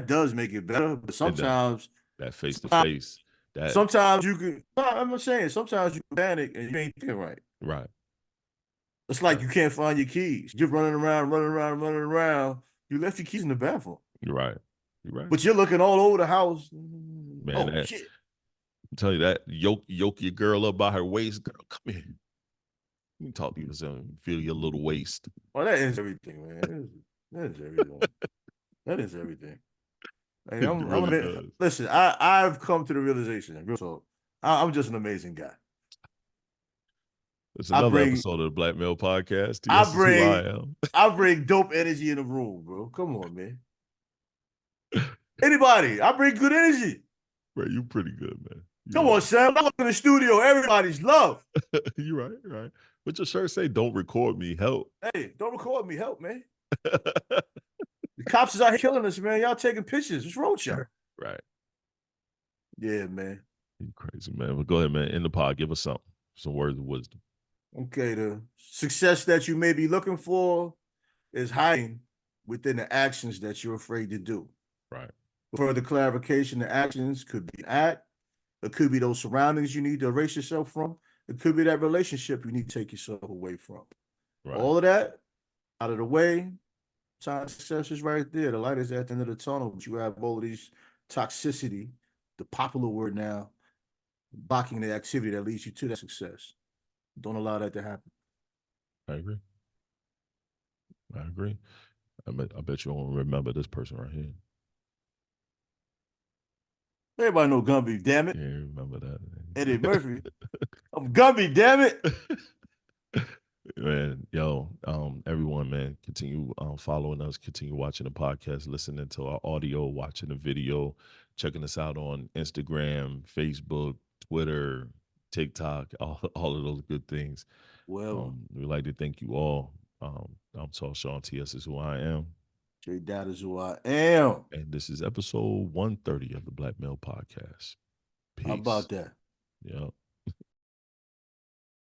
does make it better, but sometimes that face to face. Sometimes you can. I'm not saying. Sometimes you panic and you ain't thinking right. Right. It's like you can't find your keys. You're running around. You left your keys in the bathroom. You're right. But you're looking all over the house. Man, shit. I'm telling you that. Yoke your girl up by her waist. Girl, come here. Let me talk to you something. Feel your little waist. Oh, that is everything, man. That is everything. That is everything. Hey, listen, I've come to the realization, so I'm just an amazing guy. It's another episode of the Black Male Podcast. I bring dope energy in the room, bro. Come on, man. Anybody, I bring good energy. Bro, you pretty good, man. Come on, Sam. I'm in the studio. Everybody's love. You right, right. What your shirt say? Don't record me. Help. Hey, don't record me. Help, man. The cops is out here killing us, man. Y'all taking pictures. What's wrong with y'all? Right. Yeah, man. You crazy, man. But go ahead, man. In the pod, give us something. Some words of wisdom. Okay, the success that you may be looking for is hiding within the actions that you're afraid to do. Right. For further clarification, the actions could be an act. It could be those surroundings you need to erase yourself from. It could be that relationship you need to take yourself away from. Right. All of that out of the way. Time success is right there. The light is at the end of the tunnel, but you have all of these toxicity, the popular word now, blocking the activity that leads you to that success. Don't allow that to happen. I agree. I agree. I bet you won't remember this person right here. Everybody know Gumby, damn it. Yeah, remember that. Eddie Murphy. I'm Gumby, damn it. Man, yo, everyone, man, continue following us, continue watching the podcast, listening to our audio, watching the video, checking us out on Instagram, Facebook, Twitter, TikTok, all of those good things. Well, we'd like to thank you all. I'm TALLSHON. TS is who I am. Tre-Dot is who I am. And this is episode 130 of the Black Male Podcast. Peace. How about that? Yeah.